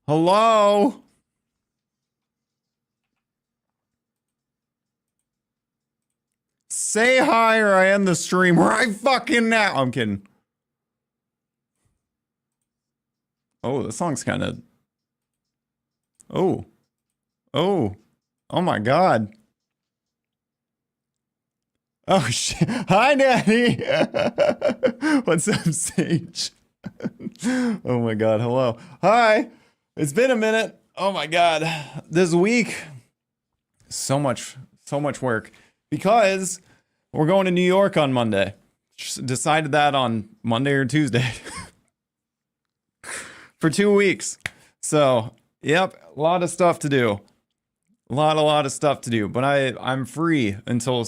Hello? Say hi or I end the stream right fucking now. I'm kidding. Oh, this song's kind of... Oh. Oh. Oh my god. Oh shit. Hi, Daddy. What's up, Sage? Oh my god. Hello. Hi. It's been a minute. Oh my god. This week, so much work because we're going to New York on Monday. Just decided that on Monday or Tuesday for 2 weeks. So, yep, a lot of stuff to do. A lot of stuff to do. But I'm free until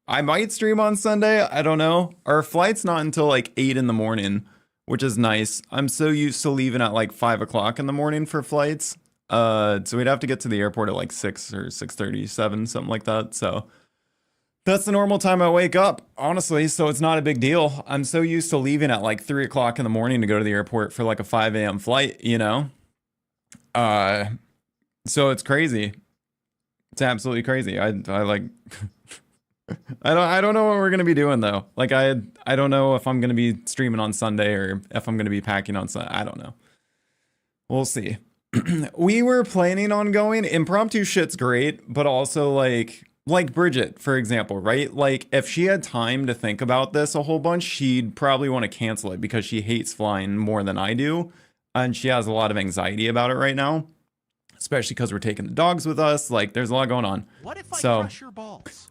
I might stream on Sunday. I don't know. Our flight's not until like 8 in the morning, which is nice. I'm so used to leaving at like 5 o'clock in the morning for flights. So we'd have to get to the airport at like 6 or 6:37, something like that. So that's the normal time I wake up, honestly. So it's not a big deal. I'm so used to leaving at like 3 o'clock in the morning to go to the airport for like a 5 a.m. flight, you know? So it's crazy. It's absolutely crazy. I like... I don't know what we're gonna be doing though. Like I don't know if I'm gonna be streaming on Sunday or if I'm gonna be packing on Sunday. I don't know. We'll see. We were planning on going. Impromptu shit's great, but also like Bridget, for example, right? Like if she had time to think about this a whole bunch, she'd probably want to cancel it because she hates flying more than I do, and she has a lot of anxiety about it right now, especially because we're taking the dogs with us. Like there's a lot going on. What if I So, crush your balls?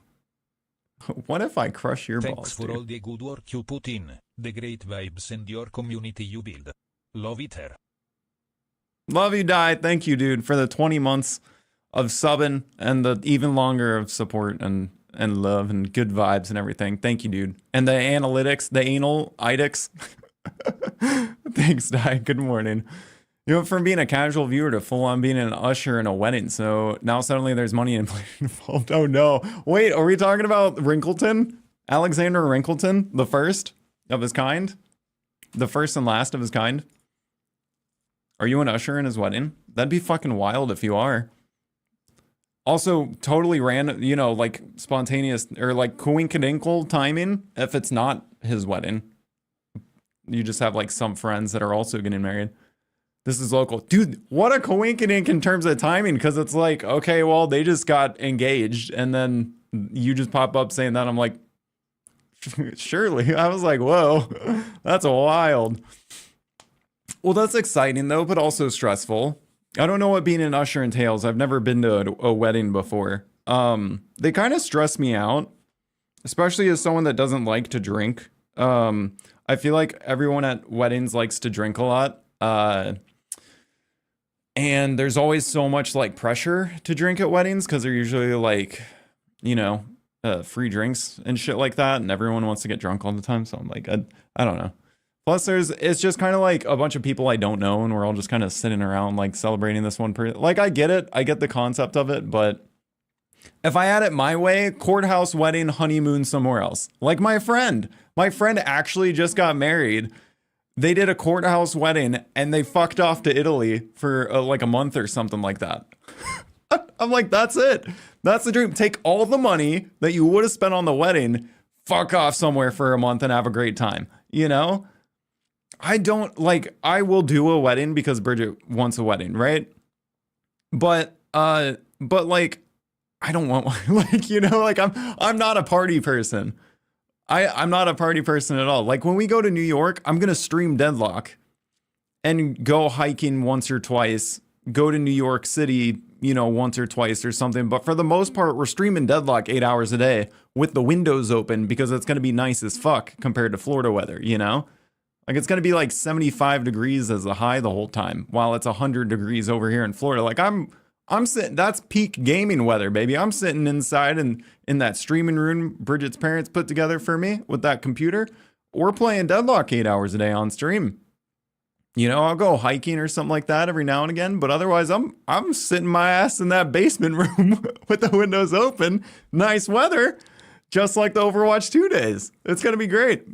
what if I crush your Thanks balls, for dude? all the good work you put in, the great vibes and your community you build. Love it here. Love you, Die. Thank you, dude, for the 20 months of subbing and the even longer of support and love and good vibes and everything. Thank you, dude. And the analytics, the anal idics. Thanks, Die. Good morning. You went from being a casual viewer to full on being an usher in a wedding. So now suddenly there's money involved. Oh no. Wait, are we talking about Wrinkleton? Alexander Wrinkleton, the first of his kind? The first and last of his kind? Are you an usher in his wedding? That'd be fucking wild if you are. Also, totally random, you know, like spontaneous or like coincidental timing if it's not his wedding. You just have like some friends that are also getting married. This is local. Dude, what a coincidence in terms of timing, because it's like, okay, well, they just got engaged and then you just pop up saying that. I'm like, surely. I was like, whoa, that's wild. Well, that's exciting though, but also stressful. I don't know what being an usher entails. I've never been to a wedding before. They kind of stress me out, especially as someone that doesn't like to drink. I feel like everyone at weddings likes to drink a lot. And there's always so much like pressure to drink at weddings because they're usually like, you know, free drinks and shit like that. And everyone wants to get drunk all the time. So I'm like, I don't know. Plus it's just kind of like a bunch of people I don't know. And we're all just kind of sitting around like celebrating this one person. Like I get it. I get the concept of it. But if I had it my way, courthouse wedding, honeymoon somewhere else. Like my friend actually just got married. They did a courthouse wedding and they fucked off to Italy for like a month or something like that. I'm like, that's it. That's the dream. Take all the money that you would have spent on the wedding, fuck off somewhere for a month and have a great time. You know? I will do a wedding because Bridget wants a wedding, right? But like, I don't want one. Like, you know, like I'm not a party person. I'm not a party person at all. Like when we go to New York, I'm going to stream Deadlock and go hiking once or twice, go to New York City, you know, once or twice or something. But for the most part, we're streaming Deadlock 8 hours a day with the windows open because it's going to be nice as fuck compared to Florida weather, you know? Like it's going to be like 75 degrees as a high the whole time while it's 100 degrees over here in Florida. Like I'm sitting, that's peak gaming weather, baby. I'm sitting inside in that streaming room Bridget's parents put together for me with that computer. We're playing Deadlock 8 hours a day on stream. You know, I'll go hiking or something like that every now and again, but otherwise I'm sitting my ass in that basement room with the windows open. Nice weather, just like the Overwatch 2 days. It's going to be great.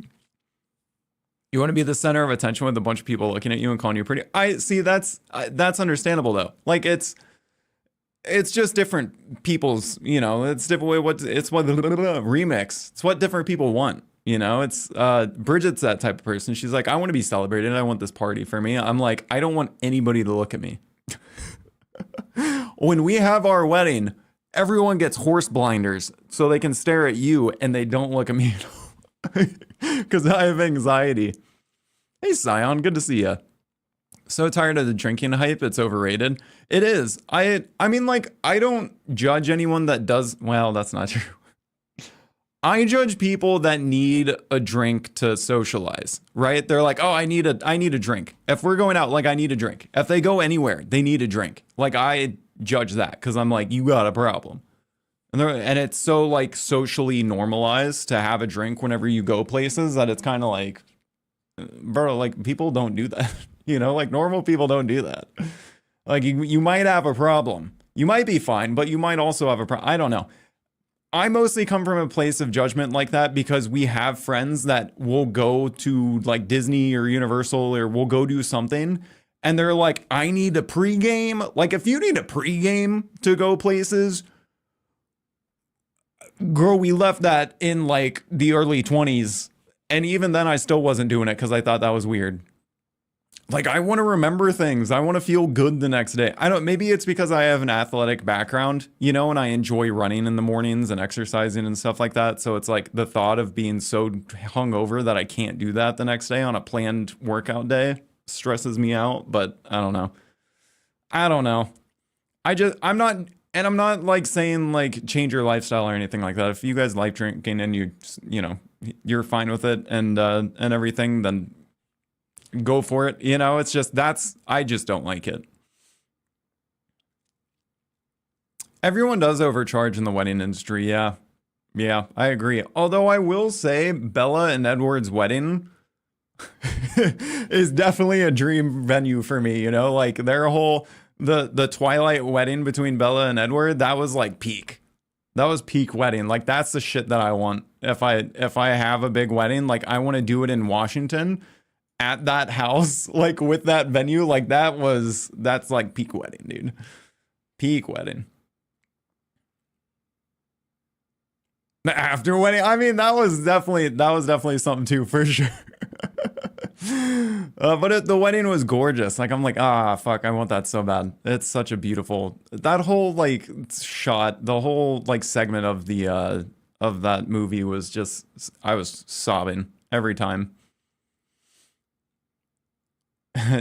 You want to be the center of attention with a bunch of people looking at you and calling you pretty. I see that's understandable though. Like it's just different people's, you know, it's different way it's what remix. It's what different people want, you know? It's Bridget's that type of person. She's like, I want to be celebrated. I want this party for me. I'm like, I don't want anybody to look at me. When we have our wedding, everyone gets horse blinders so they can stare at you and they don't look at me at all. Because I have anxiety. Hey, Scion, good to see you. So tired of the drinking hype. It's overrated. It is. I mean, like, I don't judge anyone that does. Well, that's not true. I judge people that need a drink to socialize, right? They're like, oh, I need a drink. If we're going out, like, I need a drink. If they go anywhere, they need a drink. Like, I judge that because I'm like, you got a problem. And it's so, like, socially normalized to have a drink whenever you go places that it's kind of like, bro, like, people don't do that. You know, like, normal people don't do that. Like, you might have a problem. You might be fine, but you might also have a problem. I don't know. I mostly come from a place of judgment like that because we have friends that will go to, like, Disney or Universal or will go do something. And they're like, I need a pregame. Like, if you need a pregame to go places, girl, we left that in, like, the early 20s. And even then, I still wasn't doing it because I thought that was weird. Like, I want to remember things. I want to feel good the next day. I don't, maybe it's because I have an athletic background, you know, and I enjoy running in the mornings and exercising and stuff like that. So it's like the thought of being so hungover that I can't do that the next day on a planned workout day stresses me out. But I don't know. I'm not like saying like change your lifestyle or anything like that. If you guys like drinking and you know, you're fine with it and everything, then go for it. You know, it's just I just don't like it. Everyone does overcharge in the wedding industry. Yeah, I agree. Although I will say Bella and Edward's wedding is definitely a dream venue for me. You know, like their whole the Twilight wedding between Bella and Edward, that was like peak. That was peak wedding. Like that's the shit that I want. If I have a big wedding, like I want to do it in Washington at that house, like with that venue. Like that's like peak wedding, dude. Peak wedding. The after wedding, I mean, that was definitely something too, for sure. But the wedding was gorgeous. Like I'm like, fuck, I want that so bad. It's such a beautiful, that whole like shot, the whole like segment of the of that movie was just, I was sobbing every time.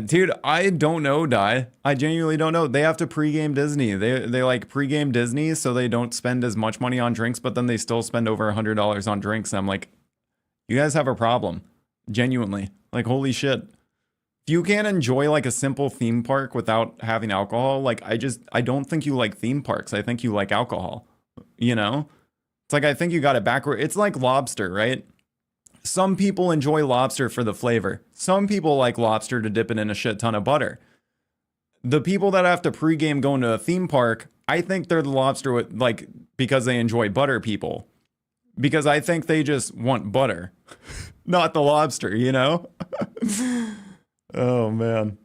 Dude, I don't know, Die. I genuinely don't know. They have to pregame Disney. They like pregame Disney so they don't spend as much money on drinks, but then they still spend over $100 on drinks. I'm like, you guys have a problem. Genuinely. Like, holy shit. If you can't enjoy like a simple theme park without having alcohol, like I don't think you like theme parks. I think you like alcohol. You know? It's like, I think you got it backward. It's like lobster, right? Some people enjoy lobster for the flavor. Some people like lobster to dip it in a shit ton of butter. The people that have to pregame going to a theme park, I think they're the lobster like because they enjoy butter people. Because I think they just want butter, not the lobster, you know? Oh, man.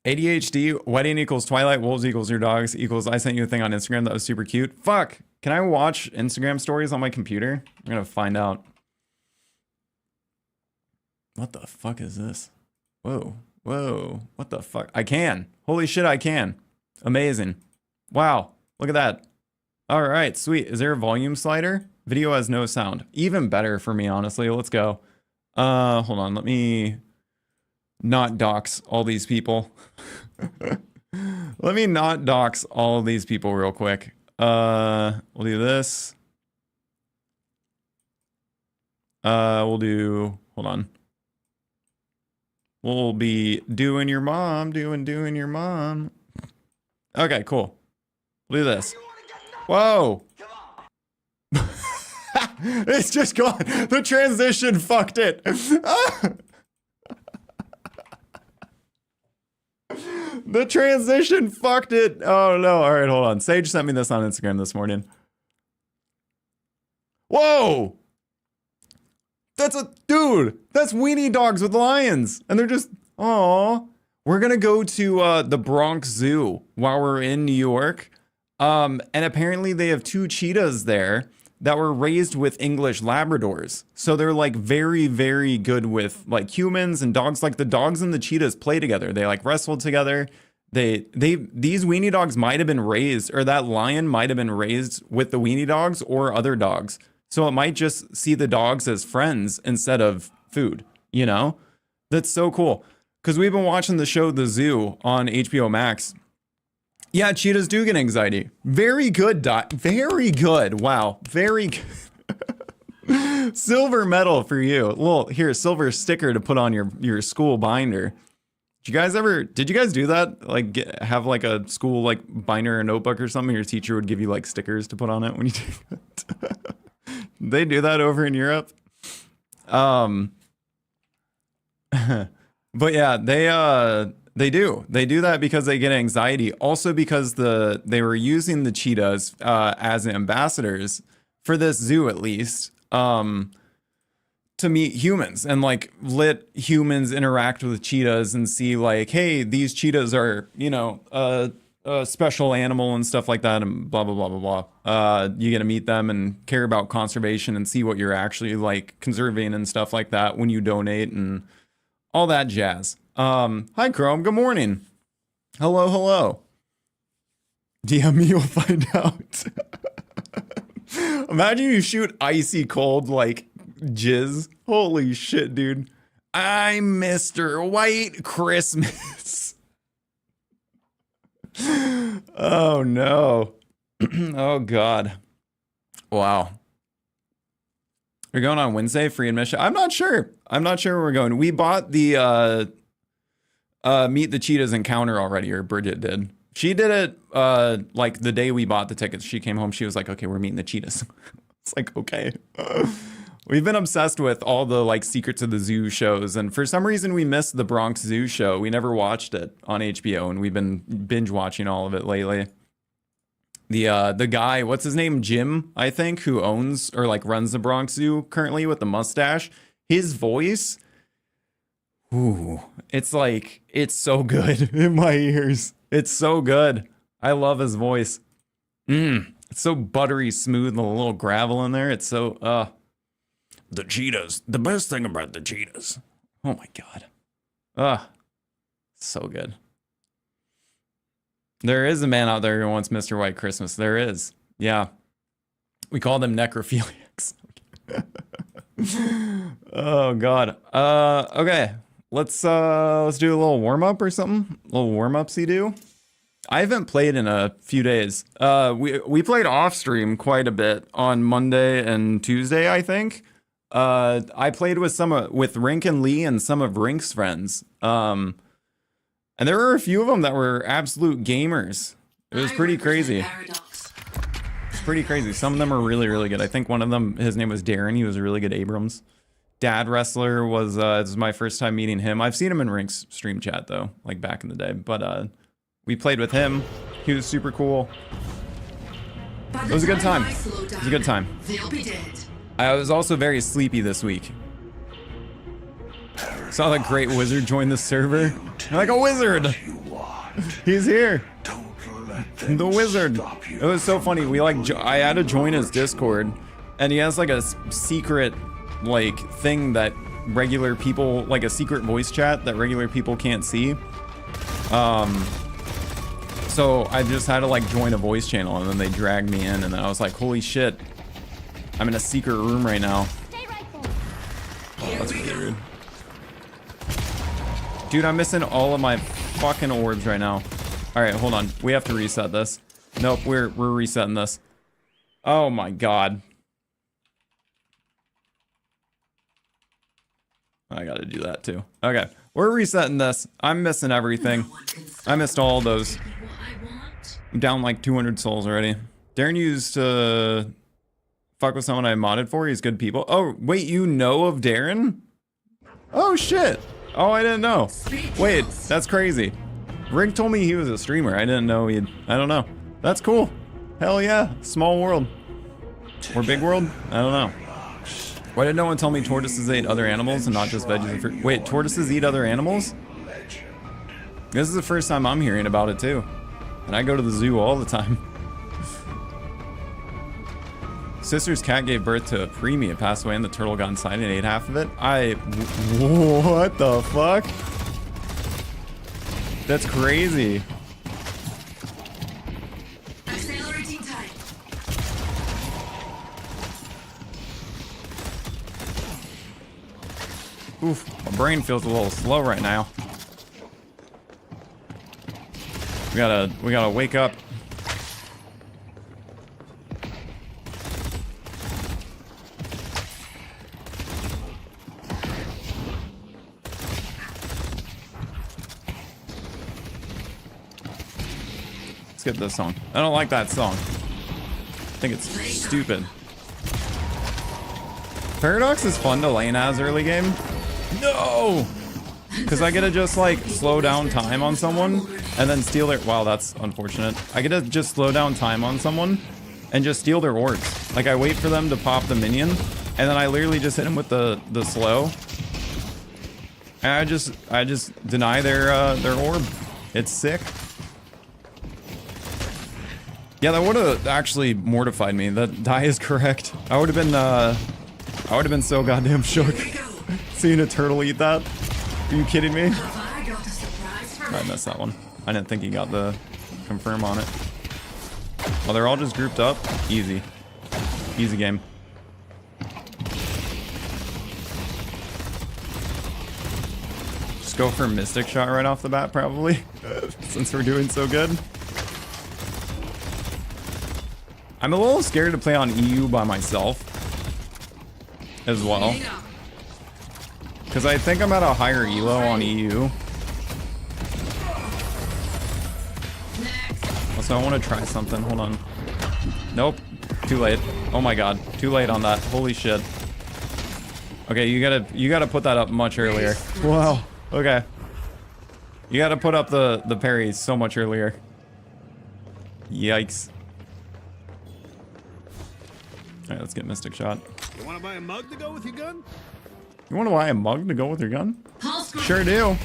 ADHD, wedding equals Twilight, wolves equals your dogs equals I sent you a thing on Instagram that was super cute. Fuck. Can I watch Instagram stories on my computer? I'm going to find out. What the fuck is this? Whoa. What the fuck? I can. Holy shit, I can. Amazing. Wow. Look at that. All right, sweet. Is there a volume slider? Video has no sound. Even better for me, honestly. Let's go. Hold on. Let me not dox all these people. Let me not dox all of these people real quick. We'll do this. We'll do, hold on. We'll be doing your mom, doing your mom. Okay, cool. We'll do this. Whoa. It's just gone. The transition fucked it. The transition fucked it. Oh no. All right, hold on. Sage sent me this on Instagram this morning. Whoa. Dude, that's weenie dogs with lions. And they're just, oh. We're gonna go to the Bronx Zoo while we're in New York. And apparently they have 2 cheetahs there that were raised with English Labradors. So they're like very, very good with like humans and dogs. Like the dogs and the cheetahs play together. They like wrestle together. These weenie dogs might have been raised, or that lion might have been raised with the weenie dogs or other dogs. So it might just see the dogs as friends instead of food, you know? That's so cool. Because we've been watching the show The Zoo on HBO Max. Yeah, cheetahs do get anxiety. Very good, very good. Wow, very good. Silver medal for you. Well, here, silver sticker to put on your school binder. Did you guys do that? Like have like a school like binder or notebook or something? Your teacher would give you like stickers to put on it when you take it. They do that over in Europe. But yeah, they do that because they get anxiety. Also because they were using the cheetahs as ambassadors for this zoo, at least, to meet humans and like let humans interact with cheetahs and see like, hey, these cheetahs are, you know, a special animal and stuff like that, and blah blah blah blah blah. You get to meet them and care about conservation and see what you're actually like conserving and stuff like that when you donate and all that jazz. Hi Chrome, good morning. Hello. DM me, you'll find out. Imagine you shoot icy cold like jizz. Holy shit, dude. I'm Mr. White Christmas. Oh no. Oh god. Wow. We're going on Wednesday, free admission. I'm not sure where we're going. We bought the Meet the Cheetahs encounter already, or Bridget did. She did it like the day we bought the tickets. She came home, she was like, okay, we're meeting the cheetahs. It's like, okay. We've been obsessed with all the like Secrets of the Zoo shows, and for some reason we missed the Bronx Zoo show. We never watched it on HBO, and we've been binge watching all of it lately. The guy, what's his name? Jim, I think, who owns or like runs the Bronx Zoo currently with the mustache. His voice, ooh, it's like, it's so good in my ears. It's so good. I love his voice. It's so buttery smooth and a little gravel in there. It's so, the cheetahs. The best thing about the cheetahs. Oh my God. So good. There is a man out there who wants Mr. White Christmas. There is. Yeah. We call them necrophiliacs. Oh God. Okay. Let's do a little warm up or something. A little warm upsy do. I haven't played in a few days. We played off stream quite a bit on Monday and Tuesday, I think. I played with Rink and Lee and some of Rink's friends. And there were a few of them that were absolute gamers. It was pretty crazy. It's pretty crazy. Some of them are really, really good. I think one of them, his name was Darren. He was a really good Abrams. Dad Wrestler was, this is my first time meeting him. I've seen him in Rink's stream chat though, like back in the day. But we played with him. He was super cool. It was a good time. It was a good time. I was also very sleepy this week. Saw the Great Wizard join the server. I'm like a wizard. He's here. The wizard. It was so funny. I had to join his Discord, and he has like a secret like thing that regular people, like a secret voice chat that regular people can't see. So I just had to like join a voice channel, and then they dragged me in, and then I was like, holy shit, I'm in a secret room right now. Oh, that's really weird. Dude, I'm missing all of my fucking orbs right now. All right, hold on. We have to reset this. Nope, we're resetting this. Oh my God. I gotta do that too. Okay, we're resetting this. I'm missing everything. I missed all those. I'm down like 200 souls already. Darren used to fuck with someone I modded for. He's good people. Oh, wait, you know of Darren? Oh shit. Oh, I didn't know. Wait, that's crazy. Rick told me he was a streamer. I didn't know I don't know. That's cool. Hell yeah. Small world. Or big world? I don't know. Why did no one tell me tortoises ate other animals and not just veggies and fruit? Wait, tortoises eat other animals? This is the first time I'm hearing about it too. And I go to the zoo all the time. Sister's cat gave birth to a preemie. It passed away and the turtle got inside and ate half of it. What the fuck? That's crazy. Accelerating time. Oof, my brain feels a little slow right now. We gotta wake up. Skip this song. I don't like that song. I think it's stupid. Paradox is fun to lane as early game. No! Because I get to just like slow down time on someone and then steal their... Wow, that's unfortunate. I get to just slow down time on someone and just steal their orbs. Like I wait for them to pop the minion and then I literally just hit them with the slow. And I just deny their orb. It's sick. Yeah, that would have actually mortified me. That die is correct. I would have been so goddamn shook seeing a turtle eat that. Are you kidding me? I missed that one. I didn't think he got the confirm on it. Oh, they're all just grouped up. Easy. Easy game. Just go for Mystic Shot right off the bat, probably. Since we're doing so good. I'm a little scared to play on EU by myself as well. Because I think I'm at a higher elo on EU. Also, I want to try something. Hold on. Nope. Too late. Oh my god. Too late on that. Holy shit. Okay, you gotta put that up much earlier. Wow. Okay. You gotta put up the parries so much earlier. Yikes. Alright, let's get Mystic Shot. You want to buy a mug to go with your gun? You want to buy a mug to go with your gun? Sure do.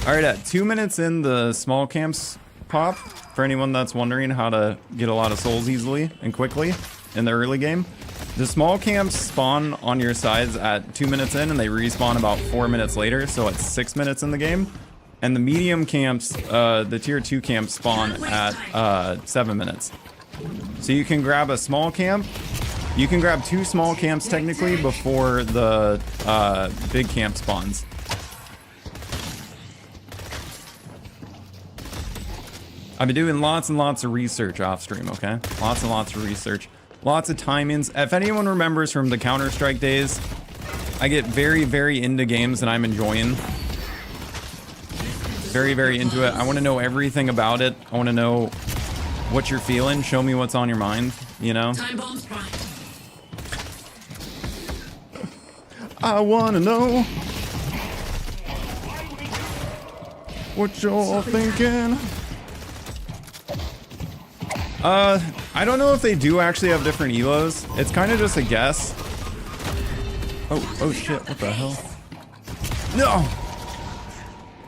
Alright, at 2 minutes in, the small camps pop. For anyone that's wondering how to get a lot of souls easily and quickly in the early game. The small camps spawn on your sides at 2 minutes in and they respawn about 4 minutes later, so it's 6 minutes in the game. And the medium camps, the tier 2 camps spawn at 7 minutes. So you can grab a small camp. You can grab 2 small camps technically before the big camp spawns. I've been doing lots and lots of research off stream, okay? Lots and lots of research. Lots of time-ins. If anyone remembers from the Counter-Strike days, I get very, very into games and I'm enjoying. Very, very into it. I want to know everything about it. I want to know what you're feeling. Show me what's on your mind, you know? Time bombs prime. I wanna know what you're thinking. I don't know if they do actually have different elos. It's kind of just a guess. Oh shit, what the hell? No!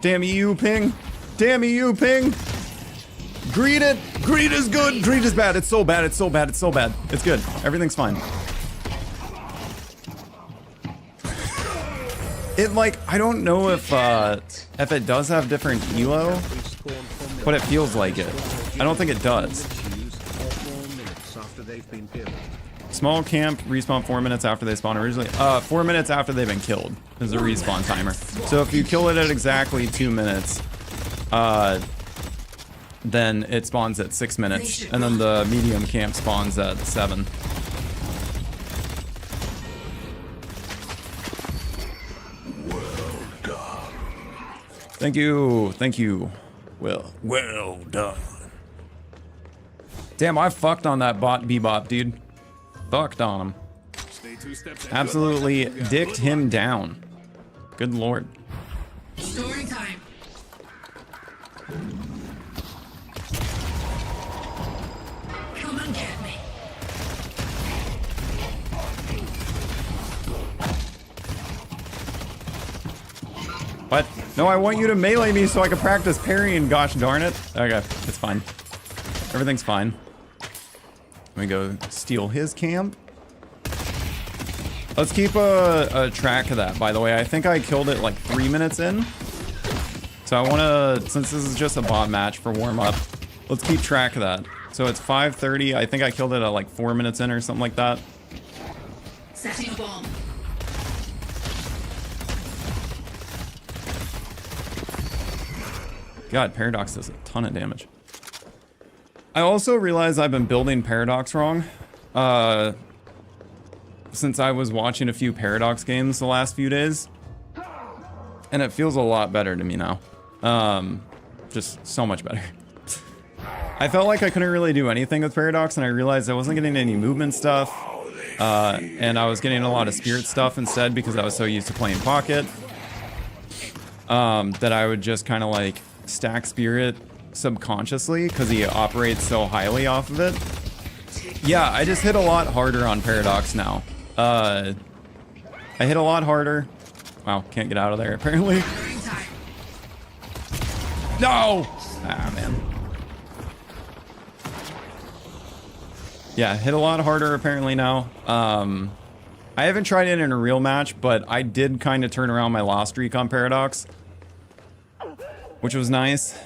Damn EU ping. Damn EU ping. Greed it. Greed is good. Greed is bad. It's so bad. It's so bad. It's so bad. It's good. Everything's fine. It like, I don't know if it does have different elo, but it feels like it. I don't think it does. Small camp respawn 4 minutes after they spawn originally. 4 minutes after they've been killed is the respawn timer. So if you kill it at exactly 2 minutes, then it spawns at 6 minutes, and then the medium camp spawns at 7. Thank you, thank you. Well done. Damn, I fucked on that bot bebop, dude. Fucked on him. Absolutely dicked him down. Good lord. Story time. Come and get me. No, I want you to melee me so I can practice parrying, gosh darn it. Okay, it's fine. Everything's fine. Let me go steal his camp. Let's keep a track of that, by the way. I think I killed it like 3 minutes in. So I want to, since this is just a bot match for warm-up, let's keep track of that. So it's 5:30. I think I killed it at like 4 minutes in or something like that. Setting a bomb. God, Paradox does a ton of damage. I also realized I've been building Paradox wrong. Since I was watching a few Paradox games the last few days. And it feels a lot better to me now. Just so much better. I felt like I couldn't really do anything with Paradox, and I realized I wasn't getting any movement stuff. And I was getting a lot of spirit stuff instead because I was so used to playing Pocket. That I would just kind of like stack spirit subconsciously because he operates so highly off of it. Yeah, I just hit a lot harder on Paradox now. I hit a lot harder. Wow, can't get out of there apparently. No! Ah, man. Yeah, hit a lot harder apparently now. I haven't tried it in a real match, but I did kind of turn around my loss streak on Paradox, which was nice.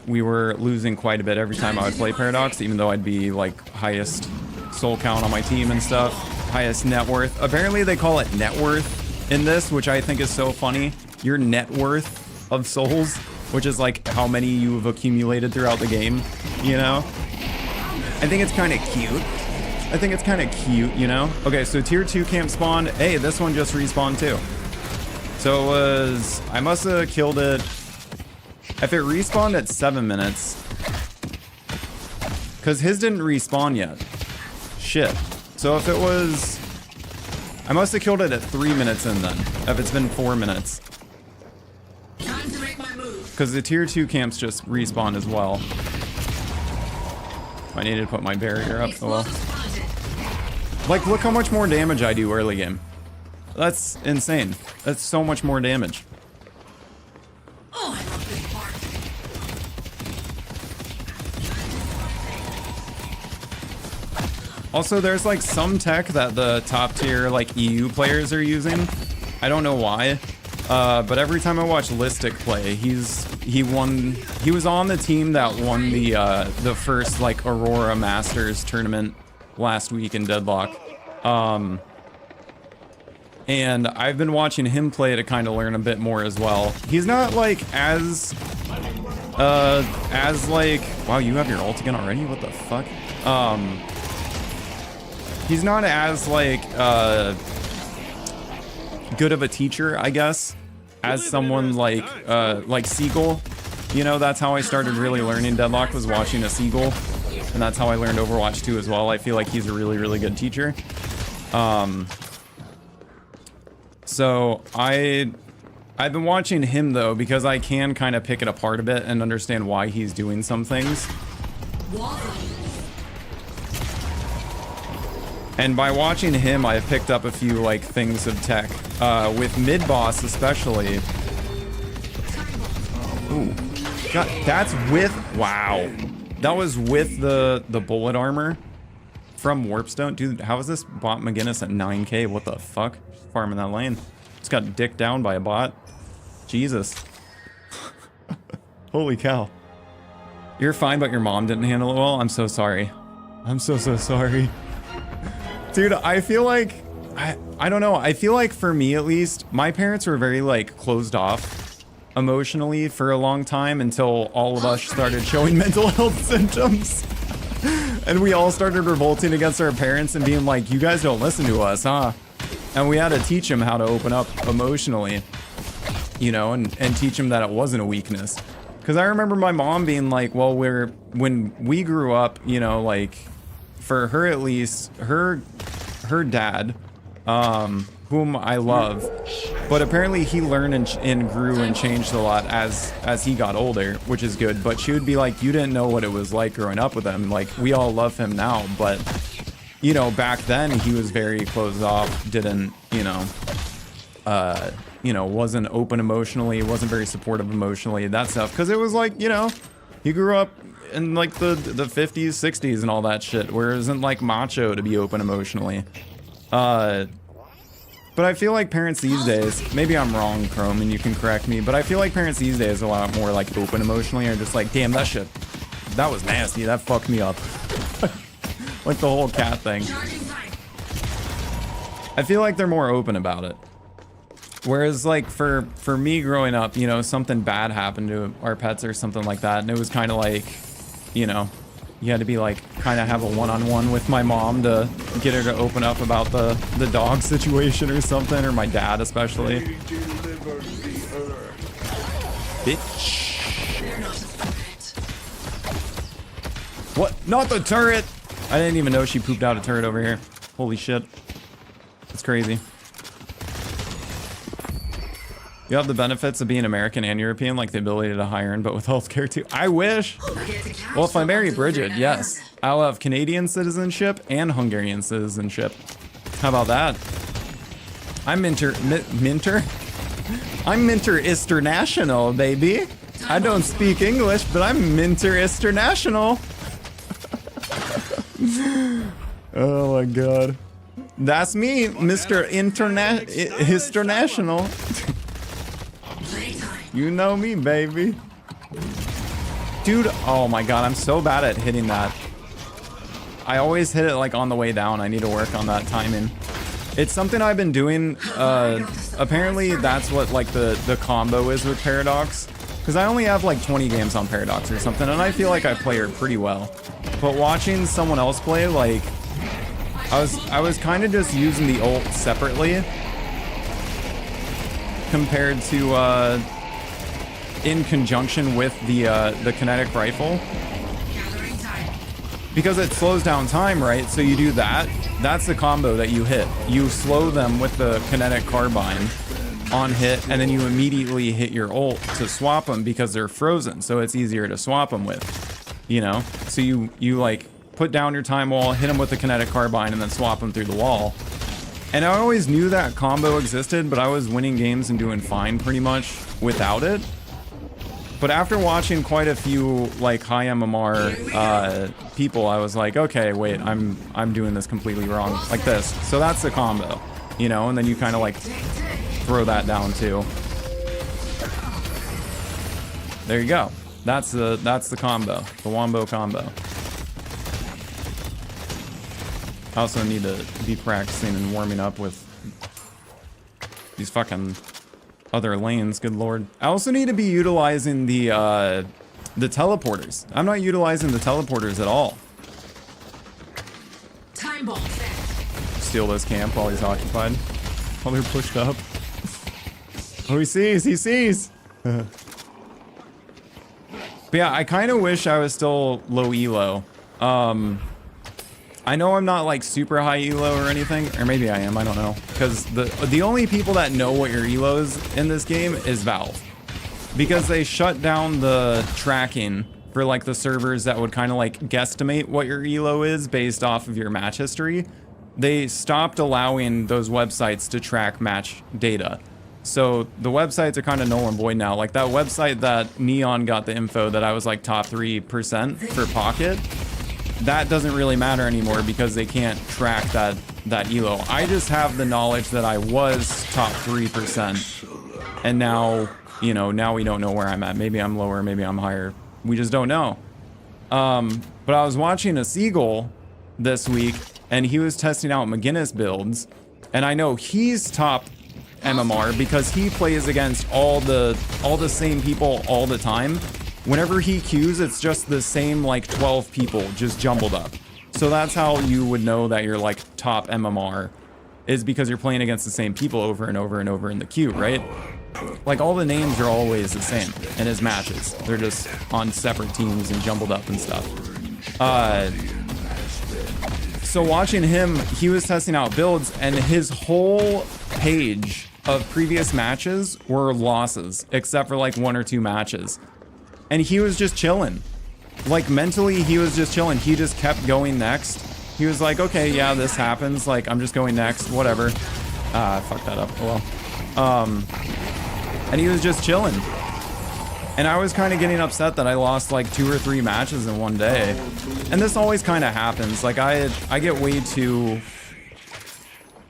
We were losing quite a bit every time I would play Paradox, even though I'd be like highest soul count on my team and stuff, highest net worth. Apparently they call it net worth in this, which I think is so funny. Your net worth of souls, which is like how many you have accumulated throughout the game, you know? I think it's kind of cute. I think it's kind of cute, you know? Okay, so tier 2 camp spawned. Hey, this one just respawned too. So it was, I must have killed it. If it respawned at 7 minutes, because his didn't respawn yet. Shit. So if it was, I must have killed it at 3 minutes in then, if it's been 4 minutes. Time to make my move. Because the tier 2 camps just respawn as well. I needed to put my barrier up. Oh well. Like, look how much more damage I do early game. That's insane. That's so much more damage. Oh, I love this part. Also, there's like some tech that the top tier like EU players are using. I don't know why, but every time I watch Listic play, he was on the team that won the first like Aurora Masters tournament last week in Deadlock. And I've been watching him play to kind of learn a bit more as well. He's not like as like, wow, you have your ult again already? What the fuck? He's not as like good of a teacher, I guess, as someone like Seagull. You know, that's how I started really learning Deadlock, was watching a Seagull. And that's how I learned Overwatch 2 as well. I feel like he's a really, really good teacher. So I've been watching him though, because I can kind of pick it apart a bit and understand why he's doing some things. And by watching him, I've picked up a few like things of tech, with mid boss especially. Ooh, God, that's with, wow. That was with the bullet armor from Warpstone. Dude, how is this bot McGinnis at 9k? What the fuck? Farming that lane. Just got dicked down by a bot. Jesus. Holy cow. You're fine, but your mom didn't handle it well? I'm so sorry. I'm so sorry. Dude, I feel like, I don't know. I feel like for me at least, my parents were very like closed off emotionally for a long time until all of us started showing mental health symptoms. And we all started revolting against our parents and being like, you guys don't listen to us, huh? And we had to teach them how to open up emotionally, you know, and teach them that it wasn't a weakness. Because I remember my mom being like, well, when we grew up, you know, like for her at least, her dad, whom I love, but apparently he learned and grew and changed a lot as he got older, which is good. But she would be like, you didn't know what it was like growing up with him. Like, we all love him now, but you know, back then he was very closed off, didn't, you know, you know, wasn't open emotionally, wasn't very supportive emotionally, that stuff. Because it was like, you know, he grew up in like the 50s, 60s and all that shit, where it isn't like macho to be open emotionally. But I feel like parents these days, maybe I'm wrong, Chrome, and you can correct me, but I feel like parents these days are a lot more like open emotionally, or just like, damn, that shit, that was nasty, that fucked me up. Like the whole cat thing. I feel like they're more open about it. Whereas like for me growing up, you know, something bad happened to our pets or something like that, and it was kind of like, you know, you had to be like kind of have a one-on-one with my mom to get her to open up about the dog situation or something, or my dad especially. Bitch. What? Not the turret! I didn't even know she pooped out a turret over here. Holy shit. It's crazy. You have the benefits of being American and European, like the ability to hire in, but with healthcare too. I wish. Well, if I marry Bridget, yes. I'll have Canadian citizenship and Hungarian citizenship. How about that? I'm Minter International, baby. I don't speak English, but I'm Minter International. Oh my god. That's me, Mr. International. You know me, baby. Dude, oh my god, I'm so bad at hitting that. I always hit it like on the way down. I need to work on that timing. It's something I've been doing. Apparently that's what like the combo is with Paradox. Because I only have like 20 games on Paradox or something, and I feel like I play her pretty well. But watching someone else play, like, I was kind of just using the ult separately compared to in conjunction with the kinetic rifle, because it slows down time, right? So you do that. That's the combo that you hit. You slow them with the kinetic carbine on hit, and then you immediately hit your ult to swap them because they're frozen, so it's easier to swap them with, you know? So you like put down your time wall, hit them with the kinetic carbine, and then swap them through the wall. And I always knew that combo existed, but I was winning games and doing fine pretty much without it. But after watching quite a few like high MMR people, I was like, okay, wait, I'm doing this completely wrong, like this. So that's the combo, you know, and then you kind of like throw that down too. There you go. That's the combo, the Wombo combo. I also need to be practicing and warming up with these fucking other lanes, good lord. I also need to be utilizing the teleporters. I'm not utilizing the teleporters at all. Time bomb set. Steal this camp while he's occupied. While they're pushed up. Oh, he sees, he sees! But yeah, I kind of wish I was still low elo. I know I'm not like super high elo or anything, or maybe I am, I don't know. Because the only people that know what your elo is in this game is Valve. Because they shut down the tracking for like the servers that would kind of like guesstimate what your elo is based off of your match history. They stopped allowing those websites to track match data. So the websites are kind of null and void now. Like that website that Neon got the info that I was like top 3% for Pocket, that doesn't really matter anymore because they can't track that elo. I just have the knowledge that I was top 3%, and now, you know, now we don't know where I'm at. Maybe I'm lower, maybe I'm higher. We just don't know. But I was watching a Seagull this week, and he was testing out McGinnis builds, and I know he's top MMR because he plays against all the same people all the time. Whenever he queues, it's just the same like 12 people just jumbled up. So that's how you would know that you're like top MMR, is because you're playing against the same people over and over and over in the queue, right? Like all the names are always the same in his matches. They're just on separate teams and jumbled up and stuff. So watching him, he was testing out builds, and his whole page of previous matches were losses, except for like 1 or 2 matches. And he was just chilling. Like mentally, he was just chilling. He just kept going next. He was like, okay, yeah, this happens. Like, I'm just going next, whatever. I fucked that up. Oh well. And he was just chilling. And I was kind of getting upset that I lost like 2 or 3 matches in one day. And this always kind of happens. Like I get way too,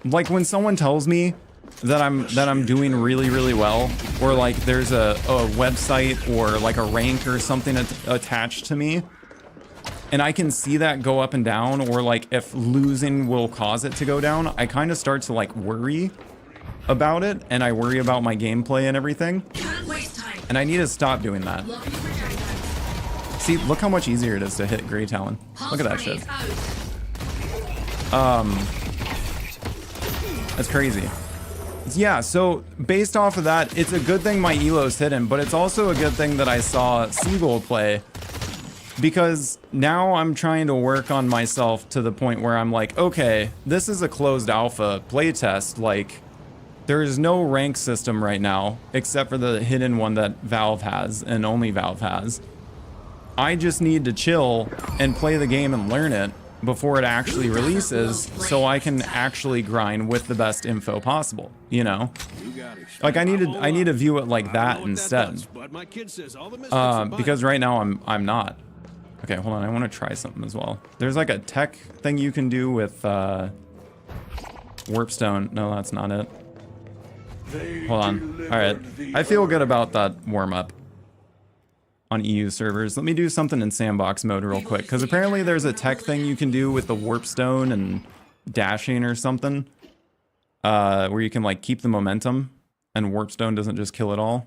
like when someone tells me that I'm doing really, really well, or like there's a website or like a rank or something attached to me, and I can see that go up and down, or like if losing will cause it to go down, I kind of start to like worry about it, and I worry about my gameplay and everything. Can't waste time. And I need to stop doing that. Lock your projectiles. See, look how much easier it is to hit Grey Talon. Look at that Pulse shit. rays out. That's crazy. Yeah, so based off of that, it's a good thing my elo's hidden, but it's also a good thing that I saw Seagull play, because now I'm trying to work on myself to the point where I'm like, okay, this is a closed alpha playtest. Like, there's no rank system right now, except for the hidden one that Valve has, and only Valve has. I just need to chill and play the game and learn it before it actually releases, so I can actually grind with the best info possible, you know? Like I need to view it like that instead. Because right now I'm not. Okay, hold on, I want to try something as well. There's like a tech thing you can do with Warpstone. No, that's not it. Hold on. Alright. I feel good about that warm-up on EU servers. Let me do something in sandbox mode real quick, because apparently there's a tech thing you can do with the Warpstone and dashing or something, where you can like keep the momentum and Warpstone doesn't just kill it all.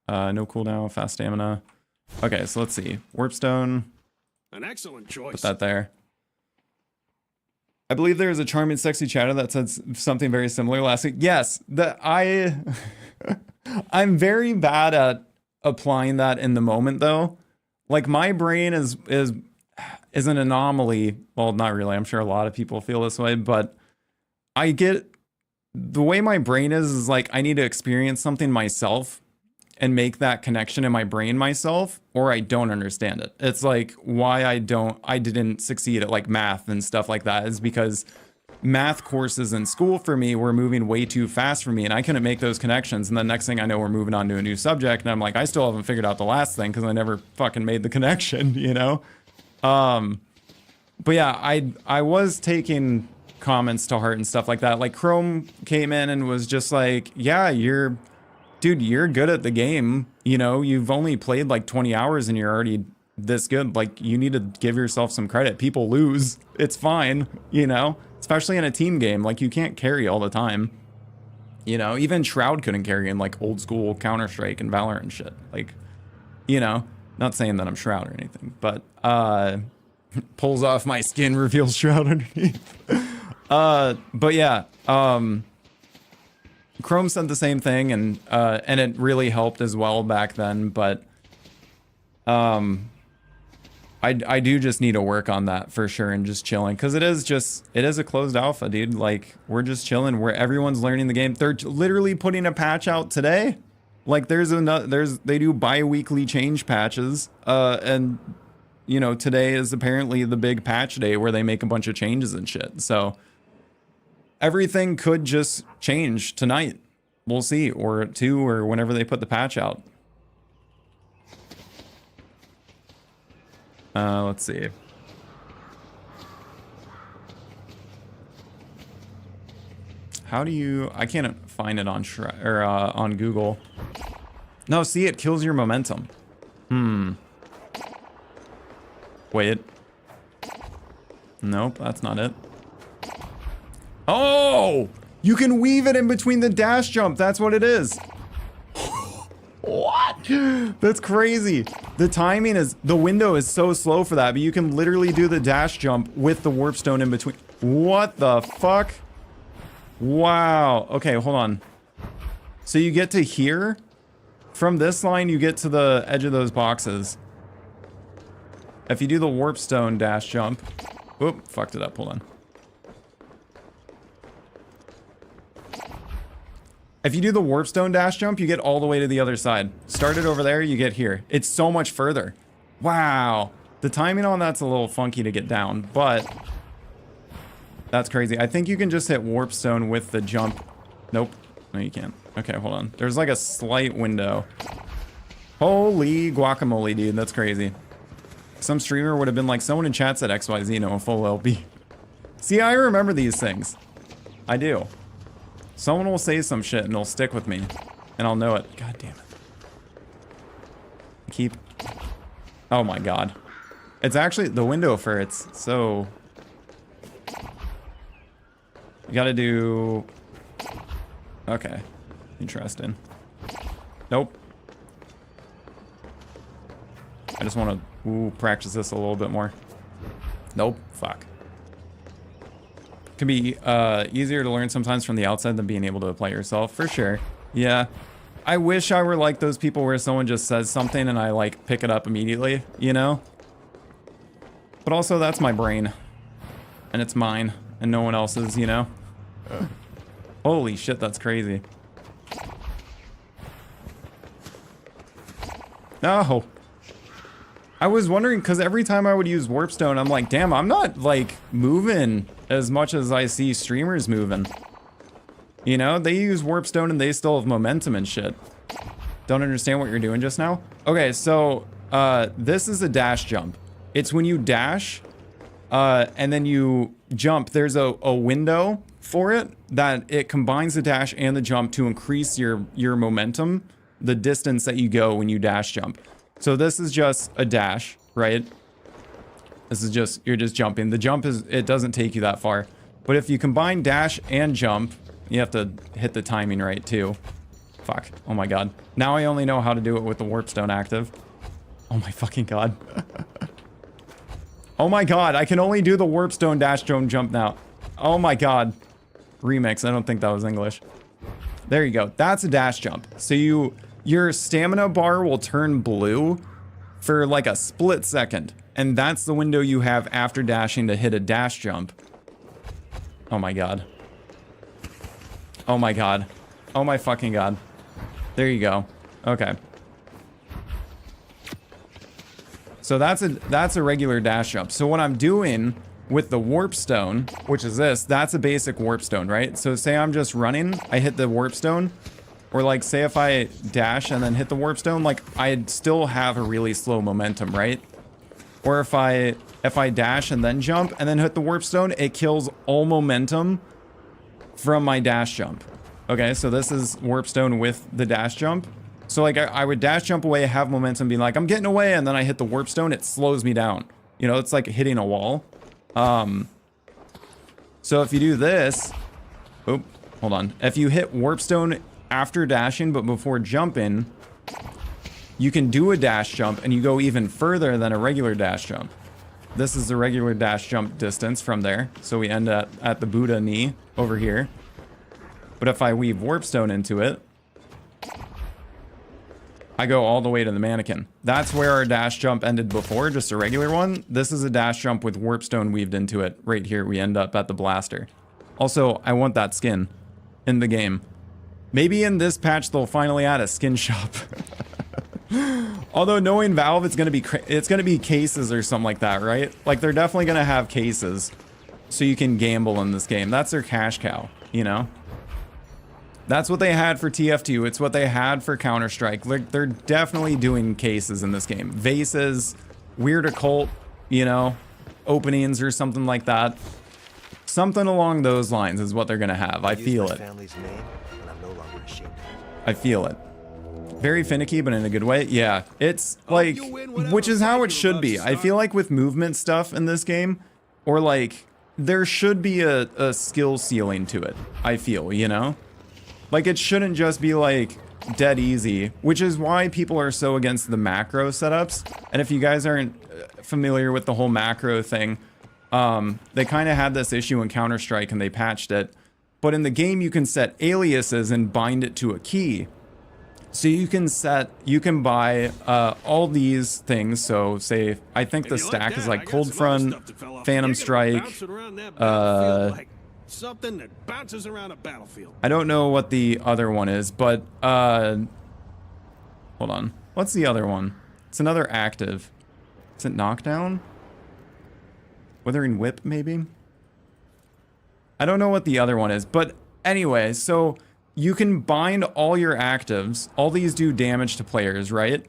No cooldown, fast stamina. Okay, so let's see. Warpstone. An excellent choice. Put that there. I believe there is a charming, sexy chatter that said something very similar last week. Yes, I'm very bad at applying that in the moment, though. Like my brain is an anomaly. Well, not really. I'm sure a lot of people feel this way, but I get the way my brain is like I need to experience something myself and make that connection in my brain myself, or I don't understand it. It's like why I didn't succeed at like math and stuff like that is because math courses in school for me were moving way too fast for me, and I couldn't make those connections. And the next thing I know, we're moving on to a new subject, and I'm like, I still haven't figured out the last thing because I never fucking made the connection, you know? But yeah, I was taking comments to heart and stuff like that. Like Chrome came in and was just like, yeah, dude, you're good at the game. You know, you've only played like 20 hours and you're already this good. Like, you need to give yourself some credit. People lose. It's fine, you know? Especially in a team game. Like, you can't carry all the time. You know, even Shroud couldn't carry in like old school Counter-Strike and Valorant and shit. Like, you know, not saying that I'm Shroud or anything, but pulls off my skin, reveals Shroud underneath. But yeah, Chrome said the same thing, and it really helped as well back then, but I do just need to work on that for sure, and just chilling, because it is a closed alpha, dude. Like, we're just chilling, where everyone's learning the game. They're literally putting a patch out today. Like, they do bi-weekly change patches, and you know, today is apparently the big patch day where they make a bunch of changes and shit. So everything could just change tonight. We'll see, or at 2, or whenever they put the patch out. Let's see. How do you? I can't find it on on Google. No, see, it kills your momentum. Wait. Nope, that's not it. Oh! You can weave it in between the dash jump. That's what it is. What? That's crazy. The timing is, the window is so slow for that, but you can literally do the dash jump with the warpstone in between. What the fuck? Wow. Okay, hold on. So you get to here. From this line, you get to the edge of those boxes. If you do the warpstone dash jump. Oop, fucked it up. Hold on. If you do the warpstone dash jump, you get all the way to the other side. Start it over there, you get here. It's so much further. Wow. The timing on that's a little funky to get down, but that's crazy. I think you can just hit warpstone with the jump. Nope. No, you can't. Okay, hold on. There's like a slight window. Holy guacamole, dude. That's crazy. Some streamer would have been like, someone in chat said XYZ, no, a full LP. See, I remember these things. I do. Someone will say some shit and it'll stick with me. And I'll know it. God damn it. Keep... Oh my god. It's actually the window for it's so... You gotta do... Okay. Interesting. Nope. I just want to practice this a little bit more. Nope. Fuck. Can be easier to learn sometimes from the outside than being able to apply yourself. For sure. Yeah. I wish I were like those people where someone just says something and I like pick it up immediately, you know? But also that's my brain. And it's mine. And no one else's, you know? Holy shit, that's crazy. No. I was wondering, because every time I would use Warpstone, I'm like, damn, I'm not, like, moving as much as I see streamers moving. You know, they use Warpstone and they still have momentum and shit. Don't understand what you're doing just now? Okay, so, this is a dash jump. It's when you dash, and then you jump. There's a window for it that it combines the dash and the jump to increase your momentum, the distance that you go when you dash jump. So this is just a dash, right? This is just, you're just jumping. The jump is, it doesn't take you that far. But if you combine dash and jump, you have to hit the timing right too. Fuck. Oh my god. Now I only know how to do it with the Warpstone active. Oh my fucking god. Oh my god, I can only do the Warpstone dash jump now. Oh my god. Remix, I don't think that was English. There you go. That's a dash jump. So your stamina bar will turn blue for like a split second. And that's the window you have after dashing to hit a dash jump. Oh my god. Oh my god. Oh my fucking god. There you go. Okay. So that's a regular dash jump. So what I'm doing with the Warpstone, which is this, that's a basic Warpstone, right? So say I'm just running, I hit the Warpstone, or like say if I dash and then hit the Warpstone, like I'd still have a really slow momentum, right? Or if I dash and then jump and then hit the Warpstone, it kills all momentum from my dash jump. Okay, so this is Warpstone with the dash jump. So like I would dash jump away, have momentum, being like, I'm getting away, and then I hit the Warpstone, it slows me down. You know, it's like hitting a wall. So if you do this, oh, hold on. If you hit Warpstone after dashing, but before jumping, you can do a dash jump and you go even further than a regular dash jump. This is the regular dash jump distance from there. So we end at the Buddha knee over here. But if I weave Warpstone into it, I go all the way to the mannequin. That's where our dash jump ended before, just a regular one. This is a dash jump with Warpstone weaved into it. Right here, we end up at the blaster. Also, I want that skin in the game. Maybe in this patch, they'll finally add a skin shop. Although knowing Valve, it's gonna be cases or something like that, right? Like they're definitely gonna have cases so you can gamble in this game. That's their cash cow, you know? That's what they had for TF2. It's what they had for Counter-Strike. They're definitely doing cases in this game. Vases, weird occult, you know, openings or something like that. Something along those lines is what they're gonna have. I feel it. I feel it. Very finicky, but in a good way. Yeah, it's like, which is how it should be. I feel like with movement stuff in this game, or like, there should be a skill ceiling to it. I feel, you know? Like, it shouldn't just be, like, dead easy, which is why people are so against the macro setups. And if you guys aren't familiar with the whole macro thing, they kind of had this issue in Counter-Strike and they patched it. But in the game, you can set aliases and bind it to a key. So you can buy all these things. So say, I think the stack is like Cold Front, Phantom Strike, something that bounces around a battlefield. I don't know what the other one is, but hold on. What's the other one? It's another active. Is it Knockdown? Withering Whip, maybe? I don't know what the other one is, but anyway, so you can bind all your actives. All these do damage to players, right?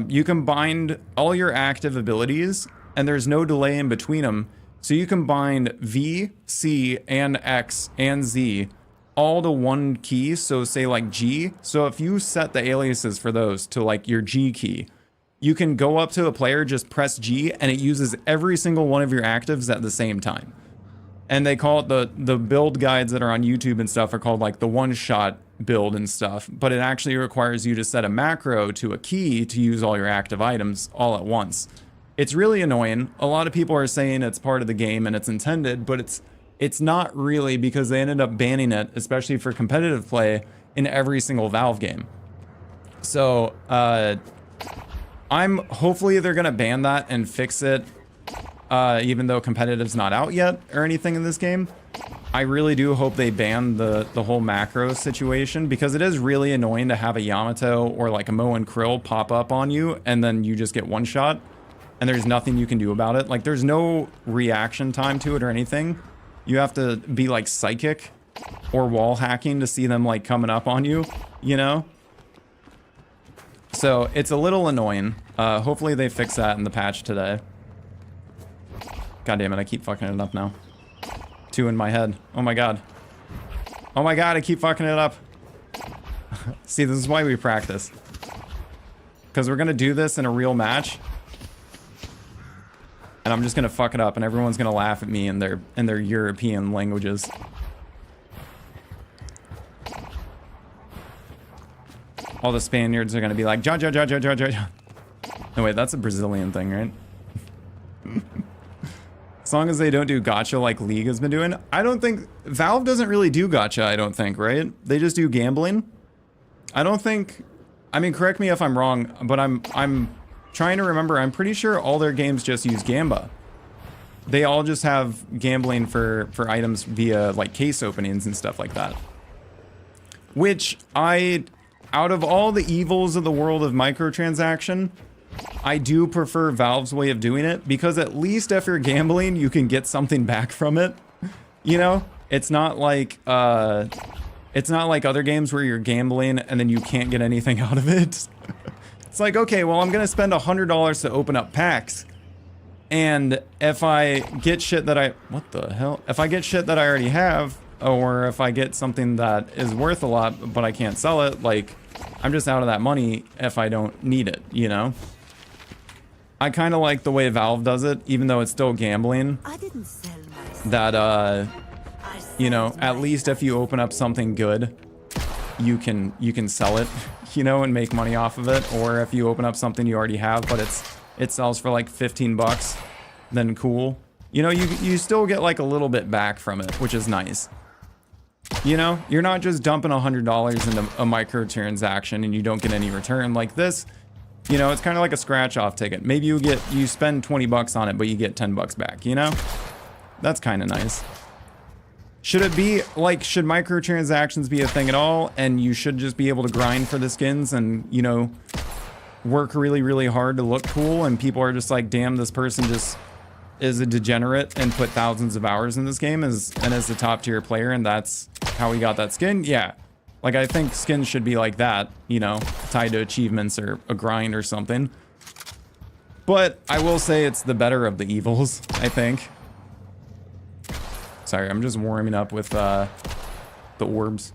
You can bind all your active abilities, and there's no delay in between them. So you can bind V, C, and X, and Z all to one key. So say like G. So if you set the aliases for those to like your G key, you can go up to a player, just press G, and it uses every single one of your actives at the same time. And they call it the build guides that are on YouTube and stuff are called like the one-shot build and stuff. But it actually requires you to set a macro to a key to use all your active items all at once. It's really annoying. A lot of people are saying it's part of the game and it's intended, but it's not really, because they ended up banning it, especially for competitive play, in every single Valve game. So, hopefully they're gonna ban that and fix it, even though competitive's not out yet or anything in this game. I really do hope they ban the whole macro situation, because it is really annoying to have a Yamato or like a Mo and Krill pop up on you and then you just get one shot and there's nothing you can do about it. Like, there's no reaction time to it or anything. You have to be like psychic or wall hacking to see them like coming up on you, you know? So it's a little annoying. Hopefully they fix that in the patch today. God damn it, I keep fucking it up now. 2 in my head. Oh my god. Oh my god, I keep fucking it up. See, this is why we practice. Because we're gonna do this in a real match. And I'm just gonna fuck it up and everyone's gonna laugh at me in their European languages. All the Spaniards are gonna be like, ja ja ja ja ja ja. No wait, that's a Brazilian thing, right? As long as they don't do gacha like League has been doing. I don't think... Valve doesn't really do gacha, I don't think, right? They just do gambling. I don't think... I mean, correct me if I'm wrong, but I'm trying to remember. I'm pretty sure all their games just use Gamba. They all just have gambling for items via, like, case openings and stuff like that. Which out of all the evils of the world of microtransaction, I do prefer Valve's way of doing it, because at least if you're gambling, you can get something back from it. You know, it's not like other games where you're gambling and then you can't get anything out of it. It's like, okay, well, I'm gonna spend $100 to open up packs, and if I get shit that what the hell? If I get shit that I already have, or if I get something that is worth a lot but I can't sell it, like, I'm just out of that money if I don't need it, you know? I kind of like the way Valve does it, even though it's still gambling. I didn't sell myself. That, you know, at least if you open up something good, you can sell it, you know, and make money off of it. Or if you open up something you already have, but it sells for like 15 bucks, then cool. You know, you still get like a little bit back from it, which is nice. You know, you're not just dumping $100 into a microtransaction and you don't get any return like this. You know, it's kind of like a scratch off ticket. Maybe you spend 20 bucks on it, but you get 10 bucks back, you know? That's kind of nice. Should it be like, should microtransactions be a thing at all? And you should just be able to grind for the skins and, you know, work really, really hard to look cool. And people are just like, damn, this person just is a degenerate and put thousands of hours in this game and is the top tier player. And that's how he got that skin. Yeah. Like, I think skins should be like that, you know, tied to achievements or a grind or something. But I will say it's the better of the evils, I think. Sorry, I'm just warming up with the orbs.